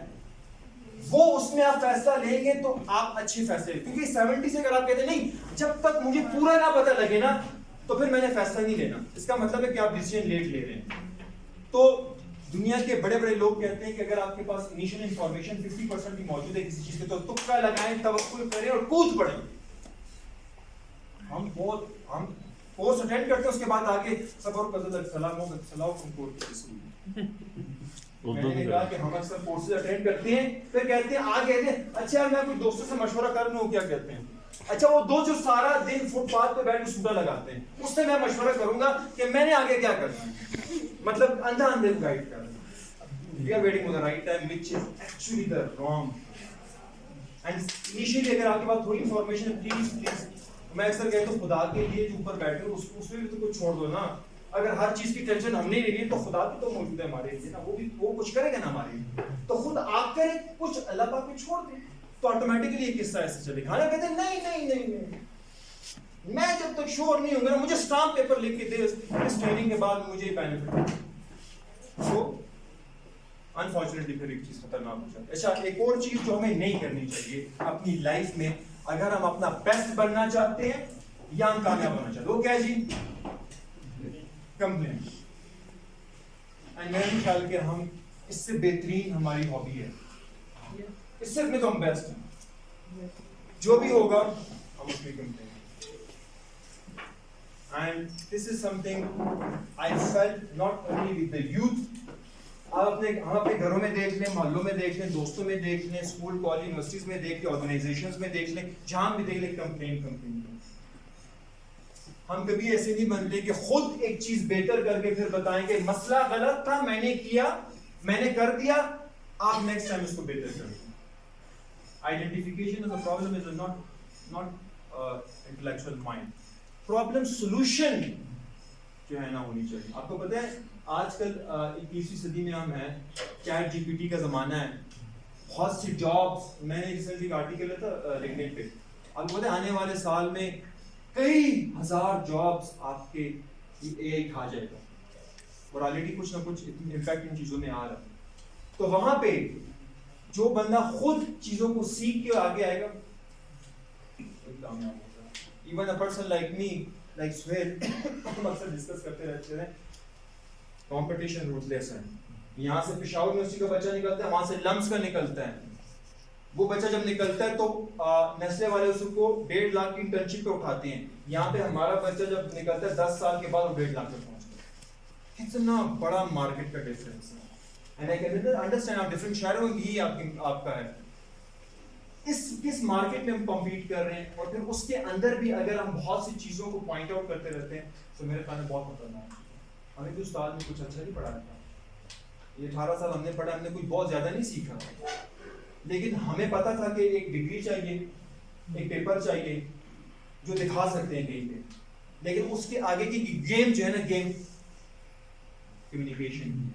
وہ اس میں آپ فیصلہ لیں گے تو آپ اچھے فیصلے لیں. کیونکہ 70 سے اگر آپ کہتے ہیں نہیں جب تک مجھے پورا نہ پتہ لگے نا تو پھر میں نے فیصلہ نہیں لینا, اس کا مطلب ہے کہ آپ ڈیسیژن لیٹ لے رہے ہیں. تو دنیا کے بڑے بڑے لوگ کہتے ہیں کہ اگر آپ کے پاس انیشیل انفارمیشن 50% بھی موجود ہے کسی چیز کے تو تکا لگائیں, توکل کریں اور کود پڑیں. ہم کورس اٹینڈ کرتے ہیں اس کے بعد آگے سب اور سلام میں نے کہا کہ ہم اکثر کورسز اٹینڈ کرتے ہیں پھر کہتے ہیں آگے کہتے ہیں اچھا میں کچھ دوستوں سے مشورہ کر لوں, کیا کہتے ہیں اچھا وہ دو جو سارا دن فٹ پاتھ پہ بیٹھ کے سوٹا لگاتے ہیں اس سے میں مشورہ کروں گا کہ میں نے آگے کیا کرنا ہے, مطلب اندھا اندھے گائیڈ کرنا. We are waiting for the right time which is actually the wrong. And initially اگر آپ کے پاس تھوڑی انفارمیشن ہے پلیز میں اکثر کہتا ہوں خدا کے لیے جو اوپر بیٹھے اس میں بھی تو کچھ چھوڑ دو نا. اگر ہر چیز کی ٹینشن ہم نہیں لینی تو خدا بھی تو موجود ہے ہمارے لیے نا, وہ کچھ کرے گا نا ہمارے لیے. تو خود آپ کریں کچھ, اللہ پاک کو چھوڑ دیں تو آٹومیٹکلی یہ قصہ ایسے چلے گا. ہاں کہتے ہیں نہیں میں جب تک شور نہیں ہوں گا مجھے اسٹامپ پیپر لکھ کے دے اس ٹریننگ کے بعد مجھے بینیفٹ ہے. تو انفارچونیٹلی پھر ایک چیز خطرناک ہو جاتی ہے. اچھا ایک اور چیز جو ہمیں نہیں کرنی چاہیے اپنی لائف میں اگر ہم اپنا بیسٹ بننا چاہتے ہیں یا ہم کامیاب ہونا چاہتے ہیں, وہ کیا ہے جی, کمپلین. میرا خیال کہ ہم اس سے بہترین ہماری ہابی ہے, اس سے میں تو ہم بیسٹ ہیں, جو بھی ہوگا ہم اس کی complain. And this is something I felt not only with the youth. آپ ہم اپنے گھروں میں دیکھ لیں, محلوں میں دیکھ لیں, دوستوں میں دیکھ لیں, اسکول کالج یونیورسٹیز میں دیکھ لیں, آرگنائزیشنز میں دیکھ لیں, جہاں بھی دیکھ لیں کمپلین. ہم کبھی ایسے نہیں بنتے کہ خود ایک چیز بہتر کر کے پھر بتائیں کہ مسئلہ غلط تھا, میں نے کیا, میں نے کر دیا, آپ نیکسٹ ٹائم اس کو بہتر کر دیں. Identification of the problem is not intellectual mind. Problem solution جو ہے نا ہونی چاہیے. آپ کو پتہ ہے آج کل 21ویں صدی میں ہم ہیں, چیٹ جی پی ٹی کا زمانہ ہے, بہت سی جابس. میں نے ریسنٹلی ایک آرٹیکل ہے تھا لنکڈن پہ, آپ کو پتہ ہے آنے والے سال میں کئی ہزار جابس آپ کے اے آئی کھا جائے گا, اور آلریڈی کچھ نہ کچھ امپیکٹ ان چیزوں میں آ رہا ہے. تو وہاں پہ جو بندہ خود چیزوں کو سیکھ کے آگے آئے گا کامیاب ہوگا. Even a person like me, like Suhail, ہم اکثر ڈسکس کرتے رہتے ہیں, کمپٹیشن روٹلیس ہے. یہاں سے پشاور یونیورسٹی کا بچہ نکلتا ہے, وہاں سے لمس کا نکلتا ہے. وہ بچہ جب نکلتا ہے تو نیسلے والے اس کو 1.5 لاکھ کی انٹرنشپ پہ اٹھاتے ہیں. یہاں پہ ہمارا بچہ جب نکلتا ہے 10 سال کے بعد وہ 1.5 لاکھ پہ پہنچتا ہے. کتنا بڑا مارکیٹ کا ڈفرینس ہے. اینڈ آئی کین انڈرسٹینڈ آپ ڈفرینٹ شہروں میں بھی آپ کا ہے. کس مارکیٹ میں ہم کمپیٹ کر رہے ہیں, اور پھر اس کے اندر بھی اگر ہم بہت سی چیزوں کو پوائنٹ آؤٹ کرتے رہتے ہیں تو میرے خیال میں بہت خطرناک ہے. ہمیں تو استاد نے کچھ اچھا نہیں پڑھایا تھا, یہ 18 سال ہم نے پڑھا, ہم نے کچھ بہت زیادہ نہیں سیکھا, لیکن ہمیں پتا تھا کہ ایک ڈگری چاہیے, ایک پیپر چاہیے جو دکھا سکتے ہیں کہیں پہ, لیکن اس کے آگے کی گیم جو ہے نا, گیم کمیونیکیشن,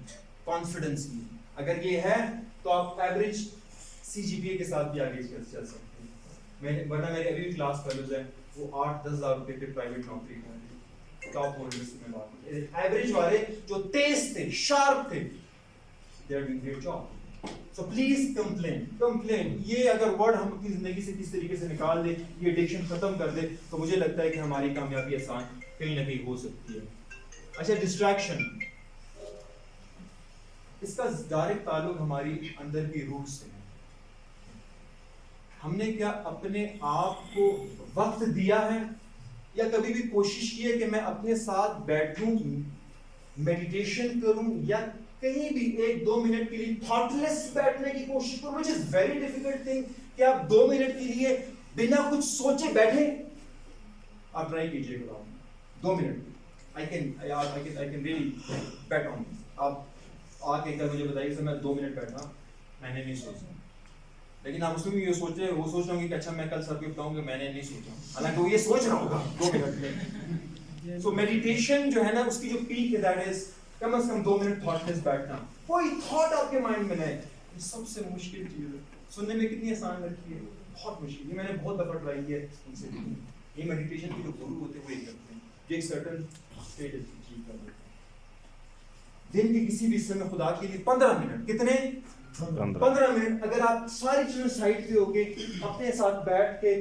کانفیڈنس کی, اگر یہ ہے تو آپ ایوریج سی جی پی اے کے ساتھ بھی آگے چل سکتے ہیں. ورنہ میرے ابھی بھی کلاس فیلوز ہیں, وہ 8-10 ہزار روپے کے پرائیویٹ نوکری کر رہے ہیں, ٹاپ ہولڈرز میں بات کریں. ایوریج والے جو تیز تھے, شارپ تھے, they are doing great job. So please complain, یہ اگر ورڈ ہم اپنی زندگی سے کس طریقے سے نکال دیں, یہ ایڈکشن ختم کر دیں, تو مجھے لگتا ہے کہ ہماری کامیابی آسان کہیں نہ کہیں ہو سکتی ہے. اچھا ڈسٹریکشن, اس کا ڈائریکٹ تعلق ہماری اندر کی روح سے ہے. ہم نے کیا اپنے آپ کو وقت دیا ہے, یا کبھی بھی کوشش کی ہے کہ میں اپنے ساتھ بیٹھوں, میڈیٹیشن کروں, یا کہیں بھی 1-2 منٹ کے لیے تھاٹ لیس بیٹھنے کی کوشش کروں, which is very difficult thing کہ آپ 2 منٹ کے لیے بنا کچھ سوچے بیٹھیں. آپ ٹرائی کیجیے گا 2 minute. I can really bet on this. آپ آ کے کل مجھے بتائیے کہ میں 2 منٹ بیٹھا, میں نے نہیں سوچا, لیکن آپ اس میں بھی یہ سوچ رہے, وہ سوچ رہا ہوں کہ اچھا میں کل سب کو بتاؤں کہ میں نے نہیں سوچا, حالانکہ وہ یہ سوچ رہا ہوگا 2 منٹ میں. سو میڈیٹیشن جو ہے نا, اس کی جو پیک ہے دیٹ از کم از کم 2 منٹ تھاٹ لیس بیٹھنا, کوئی تھاٹ آپ کے مائنڈ میں نہیں. یہ سب سے مشکل چیز ہے, سننے میں کتنی آسان لگتی ہے, بہت مشکل. یہ میں نے بہت دفعہ ٹرائی کیا ہے ان سے. یہ میڈیٹیشن کے جو گرو ہوتے ہیں وہ یہ کرتے ہیں, جو ایک سرٹن اسٹیج اچیو کر لیتے ہیں. دن کے کسی بھی حصے میں خدا کے لیے 15 منٹ, کتنے 15 منٹ, اگر آپ ساری چیزیں سائڈ پہ ہو کے اپنے ساتھ بیٹھ کے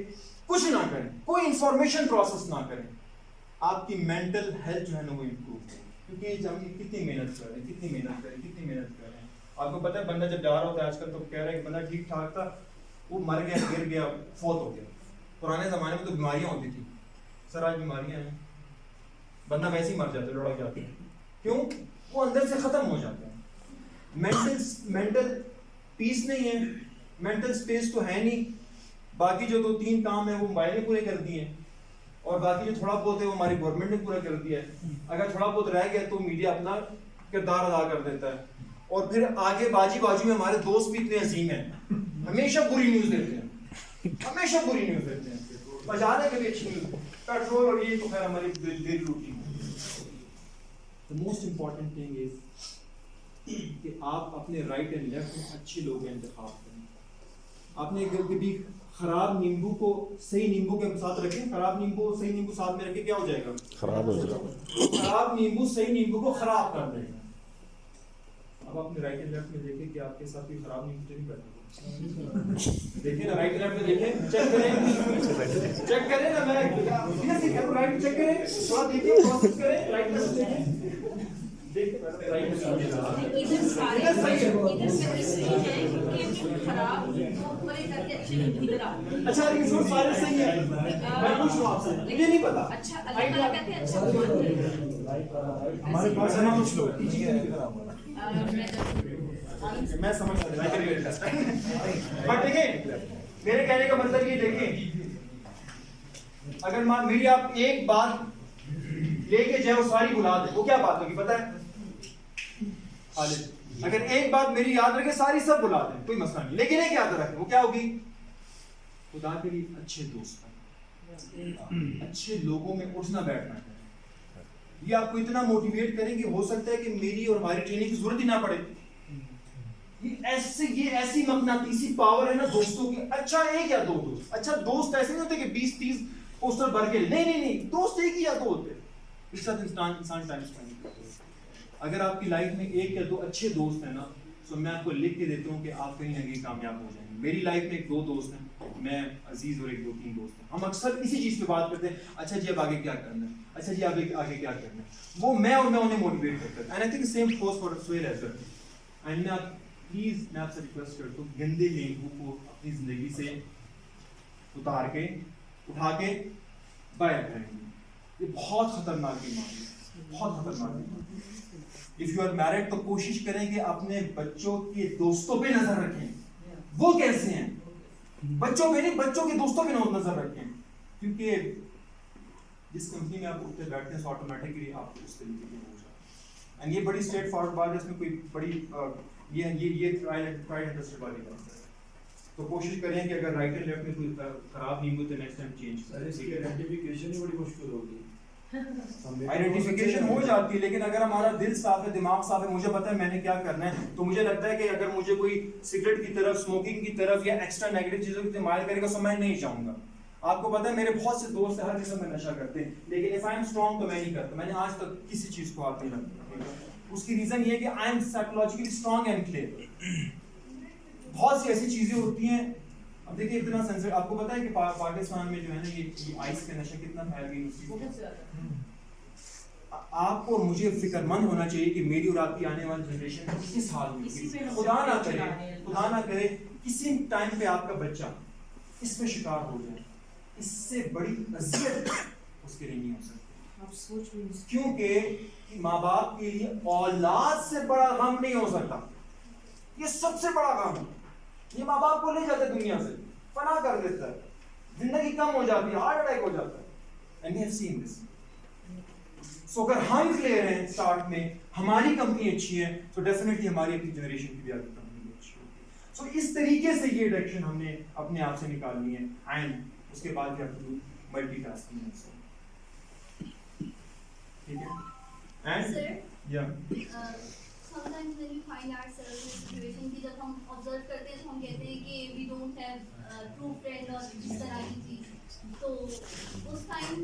کچھ نہ کریں, کوئی انفارمیشن پروسیس نہ کریں, آپ کی مینٹل ہیلتھ جو ہے نا وہ امپروو ہے. کیونکہ ہم کتنی محنت کر رہے ہیں. آپ کو پتہ ہے بندہ جب جا رہا ہوتا ہے, آج کل تو کہہ رہا ہے کہ بندہ ٹھیک ٹھاک تھا, وہ مر گیا, گر گیا, فوت ہو گیا. پرانے زمانے میں تو بیماریاں ہوتی تھی, سر آج بیماریاں ہیں, بندہ ویسے ہی مر جاتا ہے, لڑک جاتا ہے. کیوں؟ وہ اندر سے ختم ہو جاتا ہے. مینٹل پیس نہیں ہے, مینٹل اسپیس تو ہے نہیں. باقی جو 2-3 کام ہیں وہ موبائل نے پورے کر دیے ہیں, اور باقی جو تھوڑا بہت ہے وہ ہماری گورنمنٹ نے پورا کر دیا ہے. اگر تھوڑا بہت رہ گیا تو میڈیا اپنا کردار ادا کر دیتا ہے. اور پھر آگے بازو میں ہمارے دوست بھی اتنے عظیم ہیں, ہمیشہ بری نیوز دیتے ہیں, بجانے کے بھی اچھی نیوز. پیٹرول اور یہ تو خیر ہماری ڈیلی روٹین ہے. The most important thing is کہ آپ اپنے رائٹ اینڈ لیفٹ میں اچھے لوگ کا انتخاب کریں. آپ نے کبھی خراب نیمبو کو صحیح نیمبو کے ساتھ رکھیں, خراب نیمبو صحیح نیمبو ساتھ میں رکھیں, کیا ہو جائے گا؟ خراب ہو جائے گا. خراب نیمبو صحیح نیمبو کو خراب کر دے گا. اب اپنے رائٹ اینڈ لیفٹ میں دیکھیں کہ آپ کے ساتھ کوئی خراب نیمبو تو نہیں بیٹھا. دیکھیں نا رائٹ لیفٹ میں دیکھیں, چیک کریں نا, میں رائٹ چیک کریں, تھوڑا دیکھیں, پروسیس کریں, رائٹ لیفٹ دیکھیں. ادھر سارے ادھر سے اس لیے ہے کہ خراب بڑے کر کے اچھے ادھر آ. اچھا لیکن سر سارے صحیح ہیں, میں پوچھوں آپ سے, مجھے نہیں پتا. اچھا اللہ تعالیٰ کہتے ہیں اچھا ہمارے پاس ہے نا کچھ لوگ, میں سمجھ سکتا ہوں. بٹ دیکھیں میرے کہنے کا مطلب یہ, دیکھیں اگر میری آپ ایک بات لے کے جائے وہ ساری بلا دیں, وہ کیا بات ہوگی پتہ ہے؟ اگر ایک بات میری یاد رکھے ساری سب بلا دیں, کوئی مسئلہ نہیں. لیکن ایک یاد رکھیں, وہ کیا ہوگی؟ خدا کے لیے اچھے دوست بنیں, اچھے لوگوں میں اٹھنا بیٹھنا کریں. یہ آپ کو اتنا موٹیویٹ کریں کہ ہو سکتا ہے کہ میری اور ہماری ٹریننگ کی ضرورت ہی نہ پڑے. یہ ایسی مقناطیسی پاور ہے نا دوستوں کی. اچھا ایک یا دو دوست, اچھا دوست ایسے نہیں ہوتے کہ 20-30 پوسٹر بھر کے, نہیں, دوست ایک ہی یا دو ہوتے, اس ساتھ انسان ٹائم اسپینڈ کرتا ہے. اگر آپ کی لائف میں ایک یا دو اچھے دوست ہیں نا, تو میں آپ کو لکھ کے دیتا ہوں کہ آپ کہیں نہ کہیں کامیاب ہو جائیں گے. میری لائف میں 1-2 دوست ہیں, میں عزیز اور 1-2-3 دوست ہیں. ہم اکثر اسی چیز پہ بات کرتے ہیں, اچھا جی اب آگے کیا کرنا ہے, اچھا جی آگے کیا کرنا ہے. وہ میں انہیں موٹیویٹ کرتا ہوں. And I think same goes for Sohail as well. And میں پلیز میں آپ سے ریکویسٹ کرتا ہوں, گندے نیمبو کو اپنی زندگی سے اٹھا کے باہر کریں گے. یہ بہت خطرناک بیماری ہے, بہت خطرناک بیماری. اف یو آر میرڈ تو کوشش کریں کہ اپنے بچوں کے دوستوں پہ نظر رکھیں, وہ کیسے ہیں, بچوں پہ نہیں, بچوں کے دوستوں پہ نظر رکھیں. کیونکہ جس کمپنی میں آپ اٹھتے بیٹھتے ہیں آٹومیٹکلی آپ کو اس طریقے کی ہو جاتا ہے. اینڈ یہ بڑی اسٹریٹ فارورڈ بات ہے, اس میں کوئی بڑی یہ ٹرائل اینڈ ٹیسٹ والی بات ہے. تو کوشش کریں کہ اگر رائٹ اینڈ لیفٹ میں کوئی خراب نہیں ہو تو نیکسٹ ٹائم چینج کریں. اس کی آئیڈینٹیفیکیشن ہی بڑی مشکل ہوگی. آئیڈینٹیفیکیشن ہو جاتی ہے, لیکن اگر ہمارا دل صاف ہے, دماغ صاف ہے, مجھے پتا ہے میں نے کیا کرنا ہے, تو مجھے لگتا ہے کہ اگر مجھے کوئی سگریٹ کی طرف, اسموکنگ کی طرف یا ایکسٹرا نیگیٹو چیزوں کی طرف مائل کرے گا تو میں نہیں چاہوں گا. آپ کو پتا ہے میرے بہت سے دوست ہر قسم میں نشہ کرتے ہیں, لیکن if I am strong تو میں نہیں کرتا. میں نے آج تک کسی چیز کو ہاتھ نہیں لگتا. اس کی ریزن یہ ہے کہ I am psychologically strong and clear. بہت سی ایسی چیزیں ہوتی ہیں. اب دیکھیں اتنا سینسر, آپ کو پتا ہے کہ پاکستان میں جو ہے نا یہ آئس کا نشہ کتنا پھیل گئی اسی کو. آپ کو اور مجھے فکر مند ہونا چاہیے کہ میری اور آپ کی آنے والی جنریشن کس حال میں, خدا نہ کرے کسی ٹائم پہ آپ کا بچہ اس میں شکار ہو جائے. اس سے بڑی اذیت اس کے لیے نہیں ہو سکتی, کیونکہ ماں باپ کے لیے اولاد سے بڑا غم نہیں ہو سکتا. یہ سب سے بڑا غم ہے. یہ ماں باپ کو لے جاتا ہے دنیا سے, فنا کر دیتا ہے, زندگی کم ہو جاتی ہے, ہارٹ اٹیک ہو جاتا ہے. اینڈ وی ہیو سین دس. سو اگر ہم کلیئر ہیں اسٹارٹ میں, ہماری کمپنی اچھی ہے, تو ڈیفینیٹلی ہماری اپنی جنریشن کی بھی آگے کمپنی اچھی ہوگی. سو اس طریقے سے یہ ڈائریکشن ہم نے اپنے آپ سے نکالنی ہے. اینڈ اس کے بعد کیا ملٹی ٹاسکنگ ہے. ٹھیک ہے. اینڈ یا sometimes when we find ourselves in a situation کہ جب ہم observe کرتے ہیں تو ہم کہتے ہیں کہ we don't have true friend اور اس طرح کی چیز, تو اس ٹائم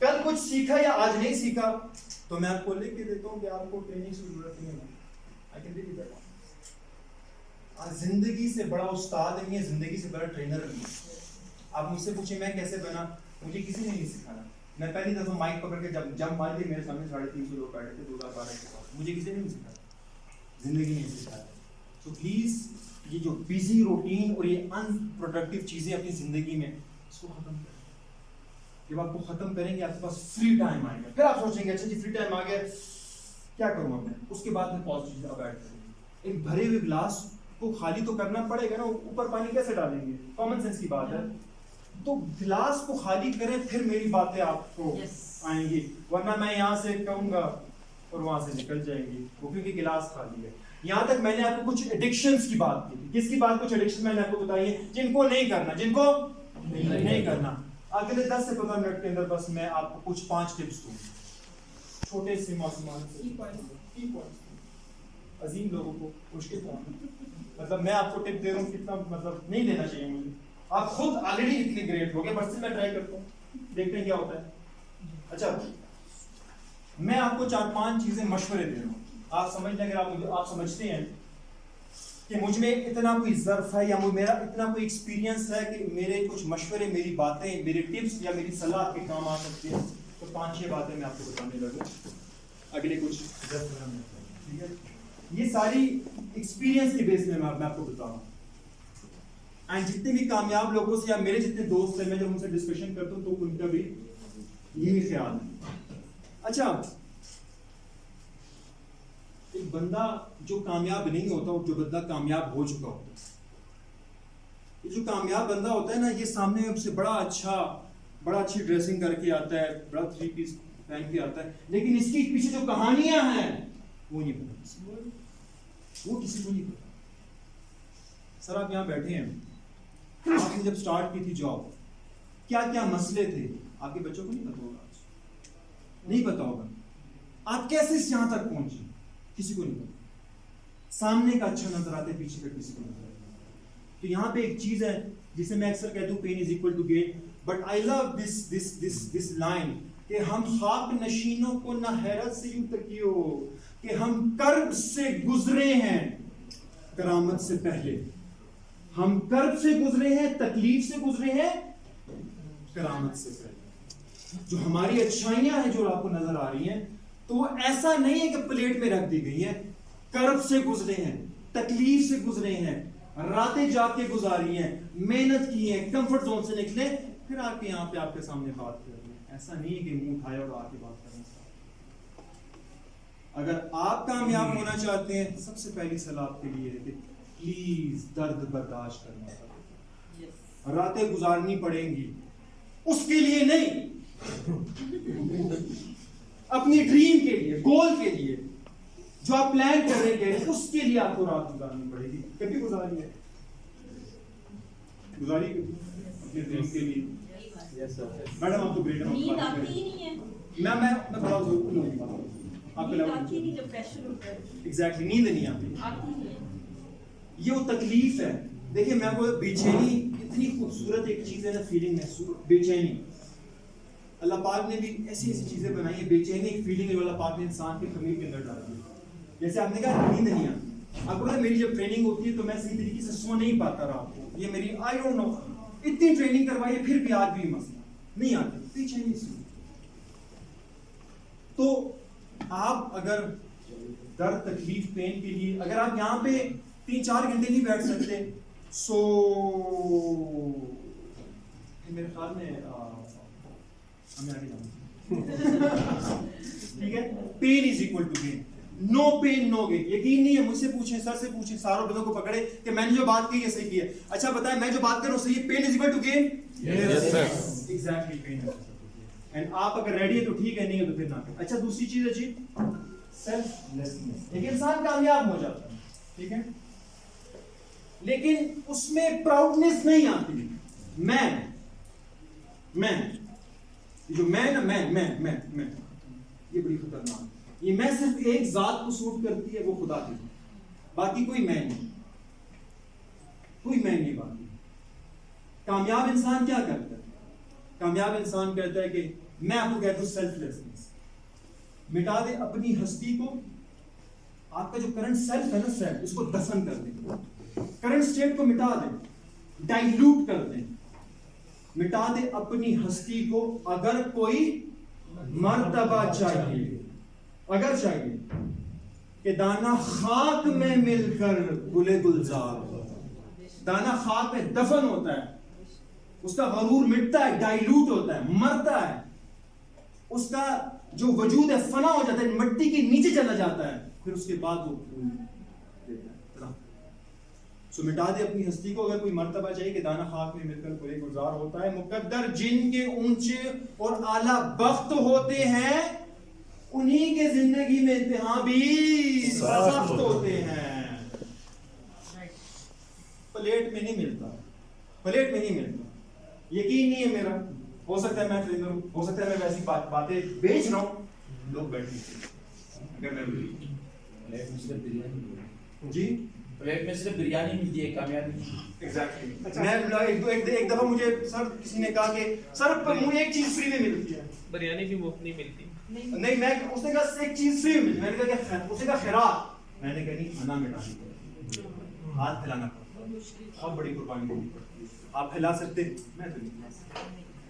کل کچھ سیکھا یا آج نہیں سیکھا تو میں آپ کو لکھ کے دیتا ہوں کہ آپ کو ٹریننگ کی ضرورت نہیں ہے. I can really better. زندگی سے بڑا استاد نہیں ہے, زندگی سے بڑا ٹرینر نہیں ہے. آپ مجھ سے پوچھیں میں کیسے بنا, مجھے کسی نے نہیں سکھایا. میں پہلی دفعہ مائک پکڑ کے جب جمپ مار دی میرے سامنے 350 لوگ بیٹھے تھے 2012 کے بعد, مجھے کسی نے نہیں سکھایا, زندگی نہیں سکھایا. تو پلیز یہ جو بزی روٹین اور یہ ان پروڈکٹیو چیزیں اپنی زندگی میں اس کو ختم کریں. جب آپ کو ختم کریں گے آپ کے پاس فری ٹائم آئے گا, پھر آپ سوچیں گے اچھا جی فری ٹائم آ گیا کیا کروں اب میں, اس کے بعد میں پازیٹیو اب ایڈ کریں گے. ایک بھرے ہوئے گلاس کو خالی تو کرنا پڑے گا نا, اوپر پانی کیسے ڈالیں گے, کامن سینس کی بات ہے. تو گلاس کو خالی کریں پھر میری باتیں آپ کو آئیں گی, ورنہ میں یہاں سے کہوں گا اور وہاں سے نکل جائیں گی وہ, کیونکہ گلاس خالی ہے. یہاں تک میں نے آپ کو کچھ ایڈکشنز کی بات کی تھی. کس کی بات, کچھ ایڈکشن میں نے آپ کو بتائی ہے جن کو نہیں کرنا, جن کو نہیں کرنا. اگلے 10 سے 15 منٹ کے اندر بس میں آپ کو کچھ 5 ٹپس دوں, چھوٹے سے معصومانہ کی پوائنٹس عظیم لوگوں کو مشکل کام. مطلب میں آپ کو ٹپ دے رہا ہوں, کتنا مطلب نہیں دینا چاہیے مجھے, آپ خود آلریڈی اتنے گریٹ ہو گئے, بٹ سے میں ٹرائی کرتا ہوں, دیکھتے ہیں کیا ہوتا ہے. اچھا میں آپ کو 4-5 چیزیں مشورے دے رہا ہوں, آپ سمجھ لیں. اگر آپ سمجھتے ہیں کہ مجھ میں اتنا کوئی ظرف ہے یا میرا اتنا کوئی ایکسپیرینس ہے کہ میرے کچھ مشورے, میری باتیں, میرے ٹپس یا میری صلاح آپ کے کام آ سکتی ہیں, تو 5-6 باتیں میں آپ کو بتانے لگا اگلے کچھ 10-15 منٹ. ٹھیک ہے, یہ ساری ایکسپیرینس کے بیس میں میں آپ کو بتا رہا ہوں. اینڈ جتنے بھی کامیاب لوگوں سے یا میرے جتنے دوست ہیں, میں جب ان سے ڈسکشن کرتا ہوں تو ان کا بھی یہی خیال ہے. اچھا ایک بندہ جو کامیاب نہیں ہوتا, جو بندہ کامیاب ہو چکا ہوتا ہے, یہ جو کامیاب بندہ ہوتا ہے نا, یہ سامنے سے بڑا اچھی ڈریسنگ کر کے آتا ہے, بڑا 3 پیس پہن کے آتا ہے, لیکن اس کے پیچھے جو کہانیاں ہیں وہ نہیں پتا, وہ کسی کو نہیں پتا. سر آپ یہاں بیٹھے ہیں, آپ نے جب سٹارٹ کی تھی جاب, کیا کیا مسئلے تھے آپ کے بچوں کو نہیں پتا ہوگا, آج نہیں پتا ہوگا. آپ کیسے یہاں تک پہنچے کسی کو نہیں پتا. سامنے کا اچھا نظر آتا ہے, پیچھے کا کسی کو نظر آتا ہے. تو یہاں پہ ایک چیز ہے جسے میں اکثر کہتا ہوں pain is equal to gain, but I love this line کہ ہم خاک نشینوں کو نہ حیرت سے یوں تکیو کہ ہم کرب سے گزرے ہیں کرامت سے پہلے. ہم کرب سے گزرے ہیں, تکلیف سے گزرے ہیں کرامت سے پہلے. جو ہماری اچھائیاں ہیں جو آپ کو نظر آ رہی ہیں, تو وہ ایسا نہیں ہے کہ پلیٹ میں رکھ دی گئی ہیں. کرب سے گزرے ہیں, تکلیف سے گزرے ہیں, راتیں جاگ کے گزاری ہیں, محنت کی ہے, کمفرٹ زون سے نکلے, پھر آ کے یہاں پہ آپ کے سامنے بات کر رہے ہیں. ایسا نہیں ہے کہ منہ اٹھائے اور آ کے بات کریں. اگر آپ کامیاب ہونا چاہتے ہیں, سب سے پہلی صلاح آپ کے لیے ہے کہ پلیز درد برداشت کرنا, راتیں گزارنی پڑیں گی, اس کے لیے نہیں, اپنی ڈریم کے لیے, گول کے لیے, جو آپ پلان کر رہے ہیں اس کے لیے آپ کو رات گزارنی پڑے گی. کبھی گزاری ہے, گزاری اپنے ڈریم کے لیے. میڈم آپ تو گریٹ ہیں, نیند آتی ہی نہیں ہے, میں بڑا ضرور لوں گا آپ نیند آتی نہیں جب پریشر ہوتا ہے, ایگزیکٹلی نیند نہیں آتی. یہ وہ تکلیف ہے. دیکھیں میں کو بے چینی اتنی خوبصورت ایک چیز ہے نا, فیلنگ محسوس, بے چینی. اللہ پاک نے بھی ایسی چیزیں بنائی ہیں. بے چینی ایک فیلنگ ہے جو اللہ پاک نے انسان کے خمیر کے اندر ڈال دی. جیسے آپ نے کہا نیند نہیں آتی, آپ کو پتا میری جب ٹریننگ ہوتی ہے تو میں صحیح طریقے سے سو نہیں پاتا رات کو. یہ میری آئی ڈونٹ نو, اتنی ٹریننگ کروائی ہے پھر بھی آج بھی مسئلہ نہیں آتی, بے چینی سے. تو آپ اگر درد, تکلیف, پین کے لیے اگر آپ یہاں پہ 3-4 گھنٹے نہیں بیٹھ سکتے, سو میرے خیال میں ہمیں آگے جانا ٹھیک ہے. Pain is equal to gain, no pain no gain. یقین نہیں ہے, مجھ سے پوچھیں, سر سے پوچھیں, ساروں بندوں کو پکڑے کہ میں نے جو بات کی یہ صحیح کی ہے. اچھا بتائیں میں جو بات کر رہا ہوں صحیح ہے, pain is equal to gain. Exactly pain ہے. اینڈ آپ اگر ریڈی ہے تو ٹھیک ہے, نہیں ہے تو پھر نہ کریں. اچھا دوسری چیز ہے جی سیلف لیسنس. ایک انسان کامیاب ہو جاتا ہے, ٹھیک ہے, لیکن اس میں پراؤڈنس نہیں آتی. میں جو میں نا میں یہ بڑی خطرناک. یہ میں صرف ایک ذات کو سوٹ کرتی ہے, وہ خدا کی, باقی کوئی میں نہیں, کوئی میں نہیں باقی. کامیاب انسان کیا کرتا ہے؟ کامیاب انسان کہتا ہے کہ میں آپ کو کہتا ہوں سیلف لیسنس. مٹا دیں اپنی ہستی کو. آپ کا جو کرنٹ سیلف ہے نا سیلف, اس کو دفن کر دیں, کرنٹ اسٹیٹ کو مٹا دیں, ڈائلوٹ کر دیں, مٹا دیں اپنی ہستی کو. اگر کوئی مرتبہ چاہیے, اگر چاہیے کہ دانا خاک میں مل کر گلے گلزار, دانا خاک میں دفن ہوتا ہے, اس کا غرور مٹتا ہے, ڈائلوٹ ہوتا ہے, مرتا ہے, اس کا جو وجود ہے فنا ہو جاتا ہے, مٹی کے نیچے چلا جاتا ہے, پھر اس کے بعد وہ پھول دیتا ہے. سو مٹا دے اپنی ہستی کو. اگر کوئی مرتبہ چاہیے کہ دانا خاک میں مل کر گلے گلزار ہوتا ہے. مقدر جن کے اونچے اور اعلیٰ بخت ہوتے ہیں, انہی کے زندگی میں امتحان بھی سخت ہوتے ہیں. پلیٹ میں نہیں ملتا, پلیٹ میں نہیں ملتا. یقین نہیں ہے میرا, ہو سکتا ہے میں ٹرینر ہوں, ہو سکتا ہے میں ویسی باتیں بیچ رہا ہوں, لوگ بیٹھے اگر میں پلیٹ میں صرف بریانی, جی پلیٹ میں صرف بریانی ملتی ہے, کامیابی. ایگزیکٹلی. میں ایک دفعہ مجھے سر کسی نے کہا کہ سر مجھے ایک چیز فری میں ملتی ہے. بریانی بھی مفت نہیں ملتی. نہیں, میں اس نے کہا ایک چیز فری میں, میں نے کہا کہ اس نے کہا خیرات. میں نے کہا نہیں, کھانا مٹانی پڑتا, ہاتھ پھیلانا پڑتا, بہت بڑی قربانی دینی پڑتی. آپ پھیلا سکتے, میں تو نہیں,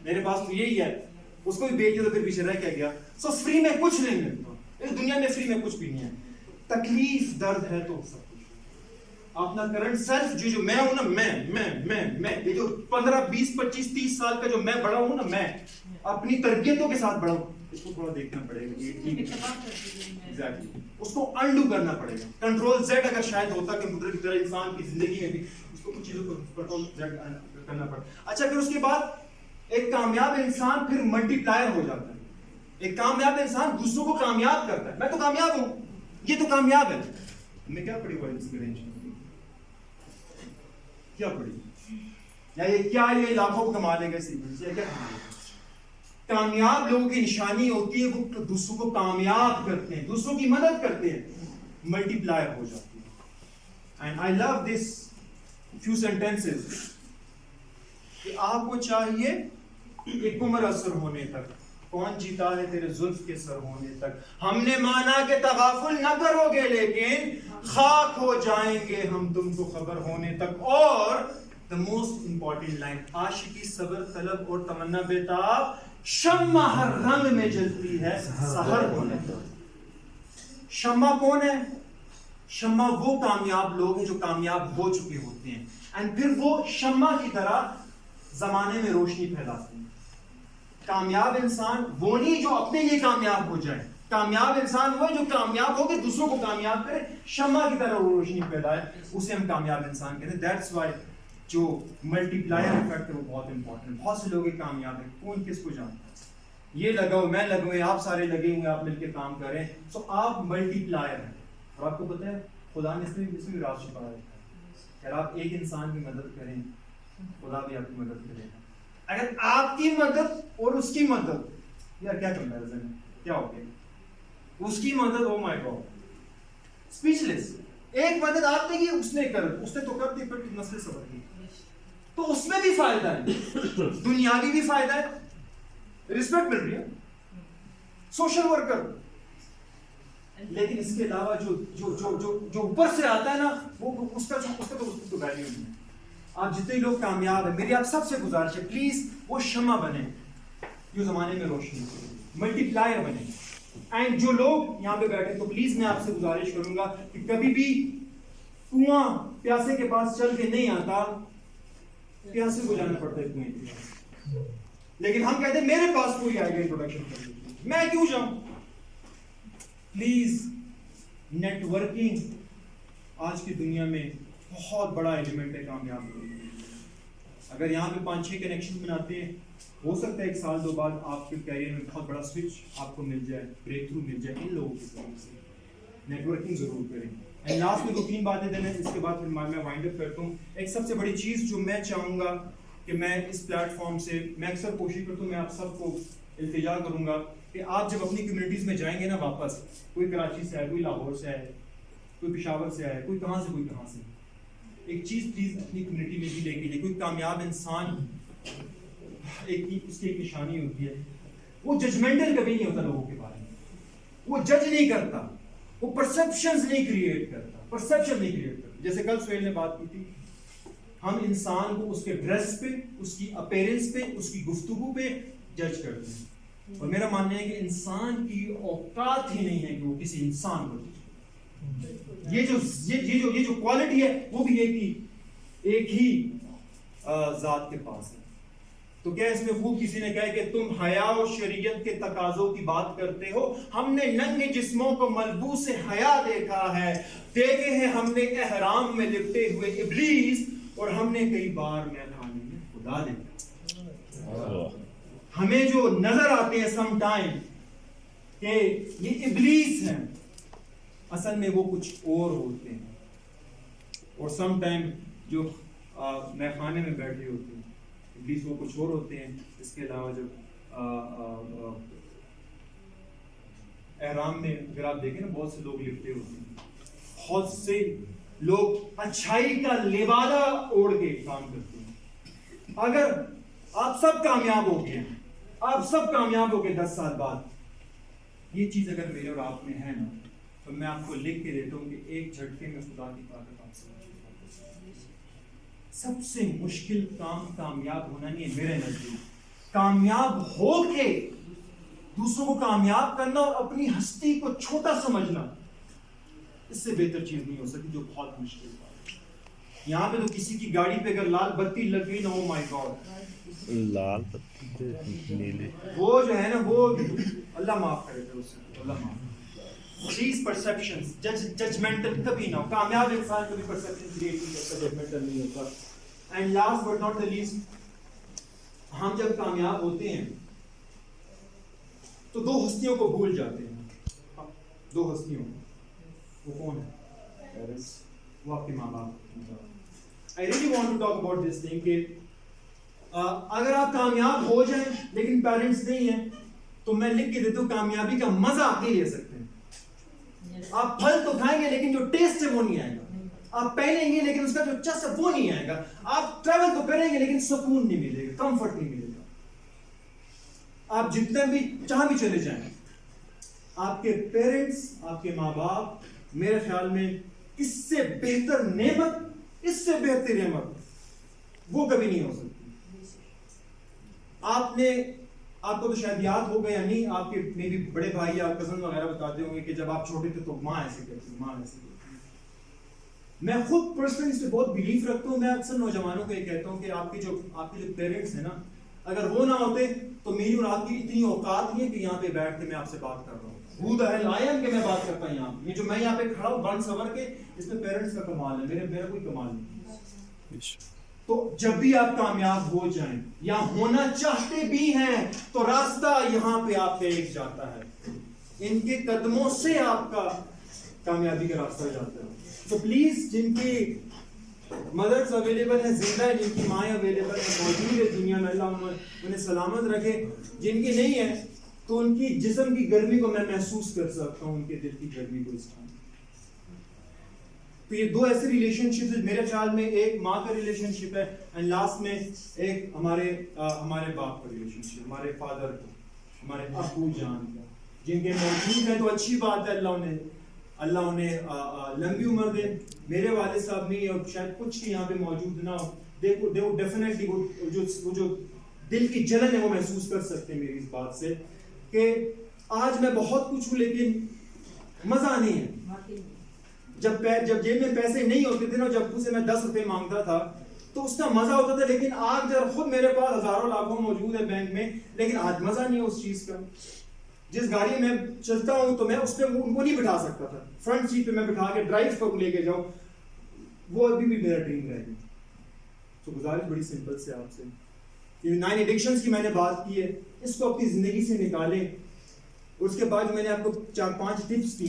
میرے پاس تو یہی ہے. اس کو بھی بیچ کے تو پھر پیچھے رہ کے گیا. سو فری میں کچھ نہیں ملتا, اس دنیا میں فری میں کچھ بھی نہیں ہے. تکلیف درد ہے تو سب کچھ. اپنا کرنٹ سیلف جو میں ہوں نا, میں یہ جو 15 20 25 30 سال کا جو میں بڑا ہوں نا, میں اپنی تربیتوں کے ساتھ بڑا ہوں, اس کو تھوڑا دیکھنا پڑے گا. ایگزیکٹلی, اس کو انڈو کرنا پڑے گا. کنٹرول زیڈ اگر شاید ہوتا کمپیوٹر کی طرح انسان کی زندگی میں بھی اس کو کچھ چیزوں کو کنٹرول زیڈ کرنا پڑتا. اچھا, پھر اس کے بعد ایک کامیاب انسان پھر ملٹی پلائر ہو جاتا ہے. ایک کامیاب انسان دوسروں کو کامیاب کرتا ہے. میں تو کامیاب ہوں, یہ تو کامیاب ہے. میں کیا پڑھی وائلنس کی رینج کیا پڑھی, یا یہ کیا یہ لاکھوں کو کما لے گا سیکھنے, یا کیا کامیاب لوگوں کی نشانی ہوتی ہے وہ دوسروں کو کامیاب کرتے ہیں, دوسروں کی مدد کرتے ہیں, ملٹی پلائر ہو جاتی ہے. And I love this few sentences کہ آپ کو چاہیے ایک عمر اثر ہونے تک, کون جیتا ہے تیرے زلف کے سر ہونے تک. ہم نے مانا کہ تغافل نہ کرو گے لیکن خاک ہو جائیں گے ہم تم کو خبر ہونے تک. اور the most important line, عاشقی صبر طلب اور تمنا بیتاب, شمع ہر رنگ میں جلتی ہے سحر ہونے تک. شمع کون ہے؟ شمع وہ کامیاب لوگ ہیں جو کامیاب ہو چکے ہوتے ہیں, and پھر وہ شمع کی طرح زمانے میں روشنی پھیلاتے ہیں. کامیاب انسان وہ نہیں جو اپنے لیے کامیاب ہو جائے, کامیاب انسان وہ ہے جو کامیاب ہو کے دوسروں کو کامیاب کرے, شمع کی طرح وہ روشنی پھیلائے, اسے ہم کامیاب انسان کہتے ہیں. دیٹس وائی جو ملٹی پلائر افیکٹ ہے وہ بہت امپورٹنٹ. بہت سے لوگ کامیاب ہیں, کون کس کو جانتا ہے, یہ لگا ہو میں لگا ہوں, آپ سارے لگے ہوئے, آپ مل کے کام کر رہے ہیں. سو آپ ملٹی پلائر ہیں. اور آپ کو پتہ ہے خدا نے اس میں بھی راز چھپا رکھا ہے. اگر آپ ایک انسان کی مدد کریں, خدا بھی آپ کی مدد کرے گا. اگر آپ کی مدد اور اس کی مدد, یار کیا کمپیریزن ہے, کیا ہو گیا, اس کی مدد, او مائی گاڈ, اسپیچلیس. ایک مدد آپ نے کی, اس نے تو کر دی, پھر نسل صبر کی, تو اس میں بھی فائدہ ہے, دنیاوی بھی فائدہ ہے, رسپیکٹ مل رہی ہے, سوشل ورکر. لیکن اس کے علاوہ جو اوپر سے آتا ہے نا, وہ اس کا تو ویلیو نہیں ہے. آپ جتنے لوگ کامیاب ہیں, میری آپ سب سے گزارش ہے, پلیز وہ شمع بنے جو زمانے میں روشنی, ملٹی پلائر بنے. اینڈ جو لوگ یہاں پہ بیٹھے, تو پلیز میں آپ سے گزارش کروں گا کہ کبھی بھی کنواں پیاسے کے پاس چل کے نہیں آتا, پیاسے کو جانا پڑتا ہے کنویں کے پاس. لیکن ہم کہتے ہیں میرے پاس کوئی آئے گا انٹروڈکشن کرنے, میں کیوں جاؤں. پلیز, نیٹ ورکنگ آج کی دنیا میں بہت بڑا ایلیمنٹ ہے کامیاب ہونے میں. اگر یہاں پہ 5-6 کنیکشن بناتے ہیں, ہو سکتا ہے 1 سال 2 بعد آپ کے کیریئر میں بہت بڑا سوئچ آپ کو مل جائے, بریک تھرو مل جائے ان لوگوں کے ذریعے سے. نیٹ ورکنگ ضرور کریں. اینڈ لاسٹ میں 2-3 باتیں دینا, اس کے بعد پھر میں وائنڈ اپ کرتا ہوں. ایک سب سے بڑی چیز جو میں چاہوں گا کہ میں اس پلیٹ فارم سے, میں اکثر کوشش کرتا ہوں, میں آپ سب کو التجا کروں گا کہ آپ جب اپنی کمیونٹیز میں جائیں گے نا واپس, کوئی کراچی سے آئے, کوئی لاہور سے آئے, کوئی پشاور سے آئے, کوئی کہاں سے, ایک چیز پلیز اپنی کمیونٹی میں بھی لے کے جائے. کوئی کامیاب انسان ایک اس کی ایک نشانی ہوتی ہے, وہ ججمنٹل کبھی نہیں ہوتا لوگوں کے بارے میں, وہ جج نہیں کرتا, وہ پرسپشنز نہیں کریٹ کرتا, پرسپشن نہیں کریٹ کرتا. جیسے کل سہیل نے بات کی تھی, ہم انسان کو اس کے ڈریس پہ, اس کی اپیرنس پہ, اس کی گفتگو پہ جج کرتے ہیں, اور میرا ماننا ہے کہ انسان کی اوقات ہی نہیں ہے کہ وہ کسی انسان کو, یہ جو کوالٹی ہے وہ بھی ایک ہی ذات کے پاس ہے. تو کیا اس میں خوب کسی نے کہا کہ تم حیا اور شریعت کے تقاضوں کی بات کرتے ہو, ہم نے ننگے جسموں کو ملبوس حیا دیکھا ہے, دیکھے ہیں ہم نے احرام میں لپٹے ہوئے ابلیس, اور ہم نے کئی بار میخانے میں خدا دیکھا. ہمیں جو نظر آتے ہیں سم ٹائم کہ یہ ابلیس ہیں, اصل میں وہ کچھ اور ہوتے ہیں. اور سم ٹائم جو میخانے میں بیٹھے ہوتے ہیں ابلیس وہ کچھ اور ہوتے ہیں. اس کے علاوہ جب احرام میں اگر آپ دیکھیں نا بہت سے لوگ لپٹے ہوتے ہیں, بہت سے لوگ اچھائی کا لبادہ اوڑھ کے کام کرتے ہیں. اگر آپ سب کامیاب ہو گئے, آپ سب کامیاب ہو گئے 10 سال بعد, یہ چیز اگر میرے اور آپ میں ہے نا, تو میں آپ کو لکھ کے دیتا ہوں کہ ایک جھٹکے میں خدا کی طاقت آپ سے. سب سے مشکل کام کامیاب ہونا نہیں ہے میرے نزدیک, کامیاب ہو کے دوسروں کو کامیاب کرنا اور اپنی ہستی کو چھوٹا سمجھنا, اس سے بہتر چیز نہیں ہو سکتی, جو بہت مشکل بات ہے. یہاں پہ تو کسی کی گاڑی پہ اگر لال بتی لگ گئی نا, او مائی گاڈ, لال بتی نیلے, وہ جو ہے نا وہ اللہ معاف کرے گا, اس سے اللہ معاف. پلیز پرسپشنز, ججمنٹل کبھی نہ ہو. کامیاب انسان کبھی پرسپشن کریٹ نہیں کرتا, ججمنٹل نہیں ہوتا. And last but not the least, ہم جب کامیاب ہوتے ہیں تو 2 ہستیوں کو بھول جاتے ہیں. 2 ہستیوں, وہ کون ہے؟ وہ آپ کے ماں باپ. I really want to talk about this thing کہ اگر آپ کامیاب ہو جائیں لیکن پیرنٹس نہیں ہیں, تو میں لکھ کے دیتا ہوں کامیابی کا مزہ آپ نہیں لے سکتے. آپ پھل تو کھائیں گے لیکن جو ٹیسٹ ہے وہ نہیں آئے گا. آپ پہنیں گے لیکن اس کا جو چس ہے وہ نہیں آئے گا. آپ ٹریول تو کریں گے لیکن سکون نہیں ملے گا, کمفرٹ نہیں ملے گا. آپ جتنے بھی جہاں بھی چلے جائیں, آپ کے پیرنٹس, آپ کے ماں باپ, میرے خیال میں اس سے بہتر نعمت, اس سے بہتر نعمت وہ کبھی نہیں ہو سکتی. آپ کو تو شاید یاد ہوگا یا نہیں, آپ کے میں بھی بڑے بھائی یا کزن وغیرہ بتاتے ہوں گے کہ جب آپ چھوٹے تھے تو ماں ایسے کرتی, ماں ایسے کرتی. میں خود پرسنلی اس پہ بہت بلیف رکھتا ہوں. میں اکثر نوجوانوں کو یہ کہتا ہوں کہ آپ کے جو پیرنٹس ہیں نا, اگر وہ نہ ہوتے تو میری اور آپ کی اتنی اوقات نہیں ہے کہ یہاں پہ بیٹھ کے میں آپ سے بات کر رہا ہوں. Who the hell I am کہ میں بات کرتا ہوں یہاں پہ. یہ جو میں یہاں پہ کھڑا ہوں بن سور کے, اس میں پیرنٹس کا کمال ہے, میرا کوئی کمال نہیں. تو جب بھی آپ کامیاب ہو جائیں یا ہونا چاہتے بھی ہیں تو راستہ یہاں پہ آپ کا ایک جاتا ہے, ان کے قدموں سے آپ کا کامیابی کا راستہ جاتا ہے. تو پلیز جن کی مدرس اویلیبل ہیں, زندہ ہیں, جن کی مائیں اویلیبل ہیں, موجود ہے دنیا میں, اللہ انہیں سلامت رکھے. جن کی نہیں ہے تو ان کی جسم کی گرمی کو میں محسوس کر سکتا ہوں, ان کے دل کی گرمی کو اس ٹائم. تو یہ 2 ایسے ریلیشن شپ میرے خیال میں, ایک ماں کا ریلیشن شپ ہے, اینڈ لاسٹ میں ایک ہمارے باپ کا ریلیشن شپ, ہمارے فادر کا, ہمارے ابو جان کا, جن کے موجود ہیں تو اچھی بات ہے, اللہ انہیں لمبی عمر دے. میرے والد صاحب نہیں, اور شاید کچھ یہاں پہ موجود نہ ہو, دیکھو ڈیفینیٹلی وہ جو دل کی جلن ہے وہ محسوس کر سکتے ہیں میری اس بات سے کہ آج میں بہت کچھ ہوں لیکن مزہ نہیں ہے. جب جیب میں پیسے نہیں ہوتے تھے نا, جب ابو سے میں 10 روپے مانگتا تھا تو اس کا مزہ ہوتا تھا, لیکن آج جب خود میرے پاس ہزاروں لاکھوں موجود ہے بینک میں, لیکن آج مزہ نہیں ہے اس چیز کا. جس گاڑی میں چلتا ہوں تو میں اس پہ ان کو نہیں بٹھا سکتا تھا, فرنٹ سیٹ پہ میں بٹھا کے ڈرائیو پر لے کے جاؤں, وہ ابھی بھی میرا ڈریم رہے گا. تو گزارش بڑی سمپل سے آپ سے, یہ 9 ایڈکشنز کی میں نے بات کی ہے, اس کو اپنی زندگی سے نکالیں. اس کے بعد میں نے آپ کو 4-5 ٹپس دی.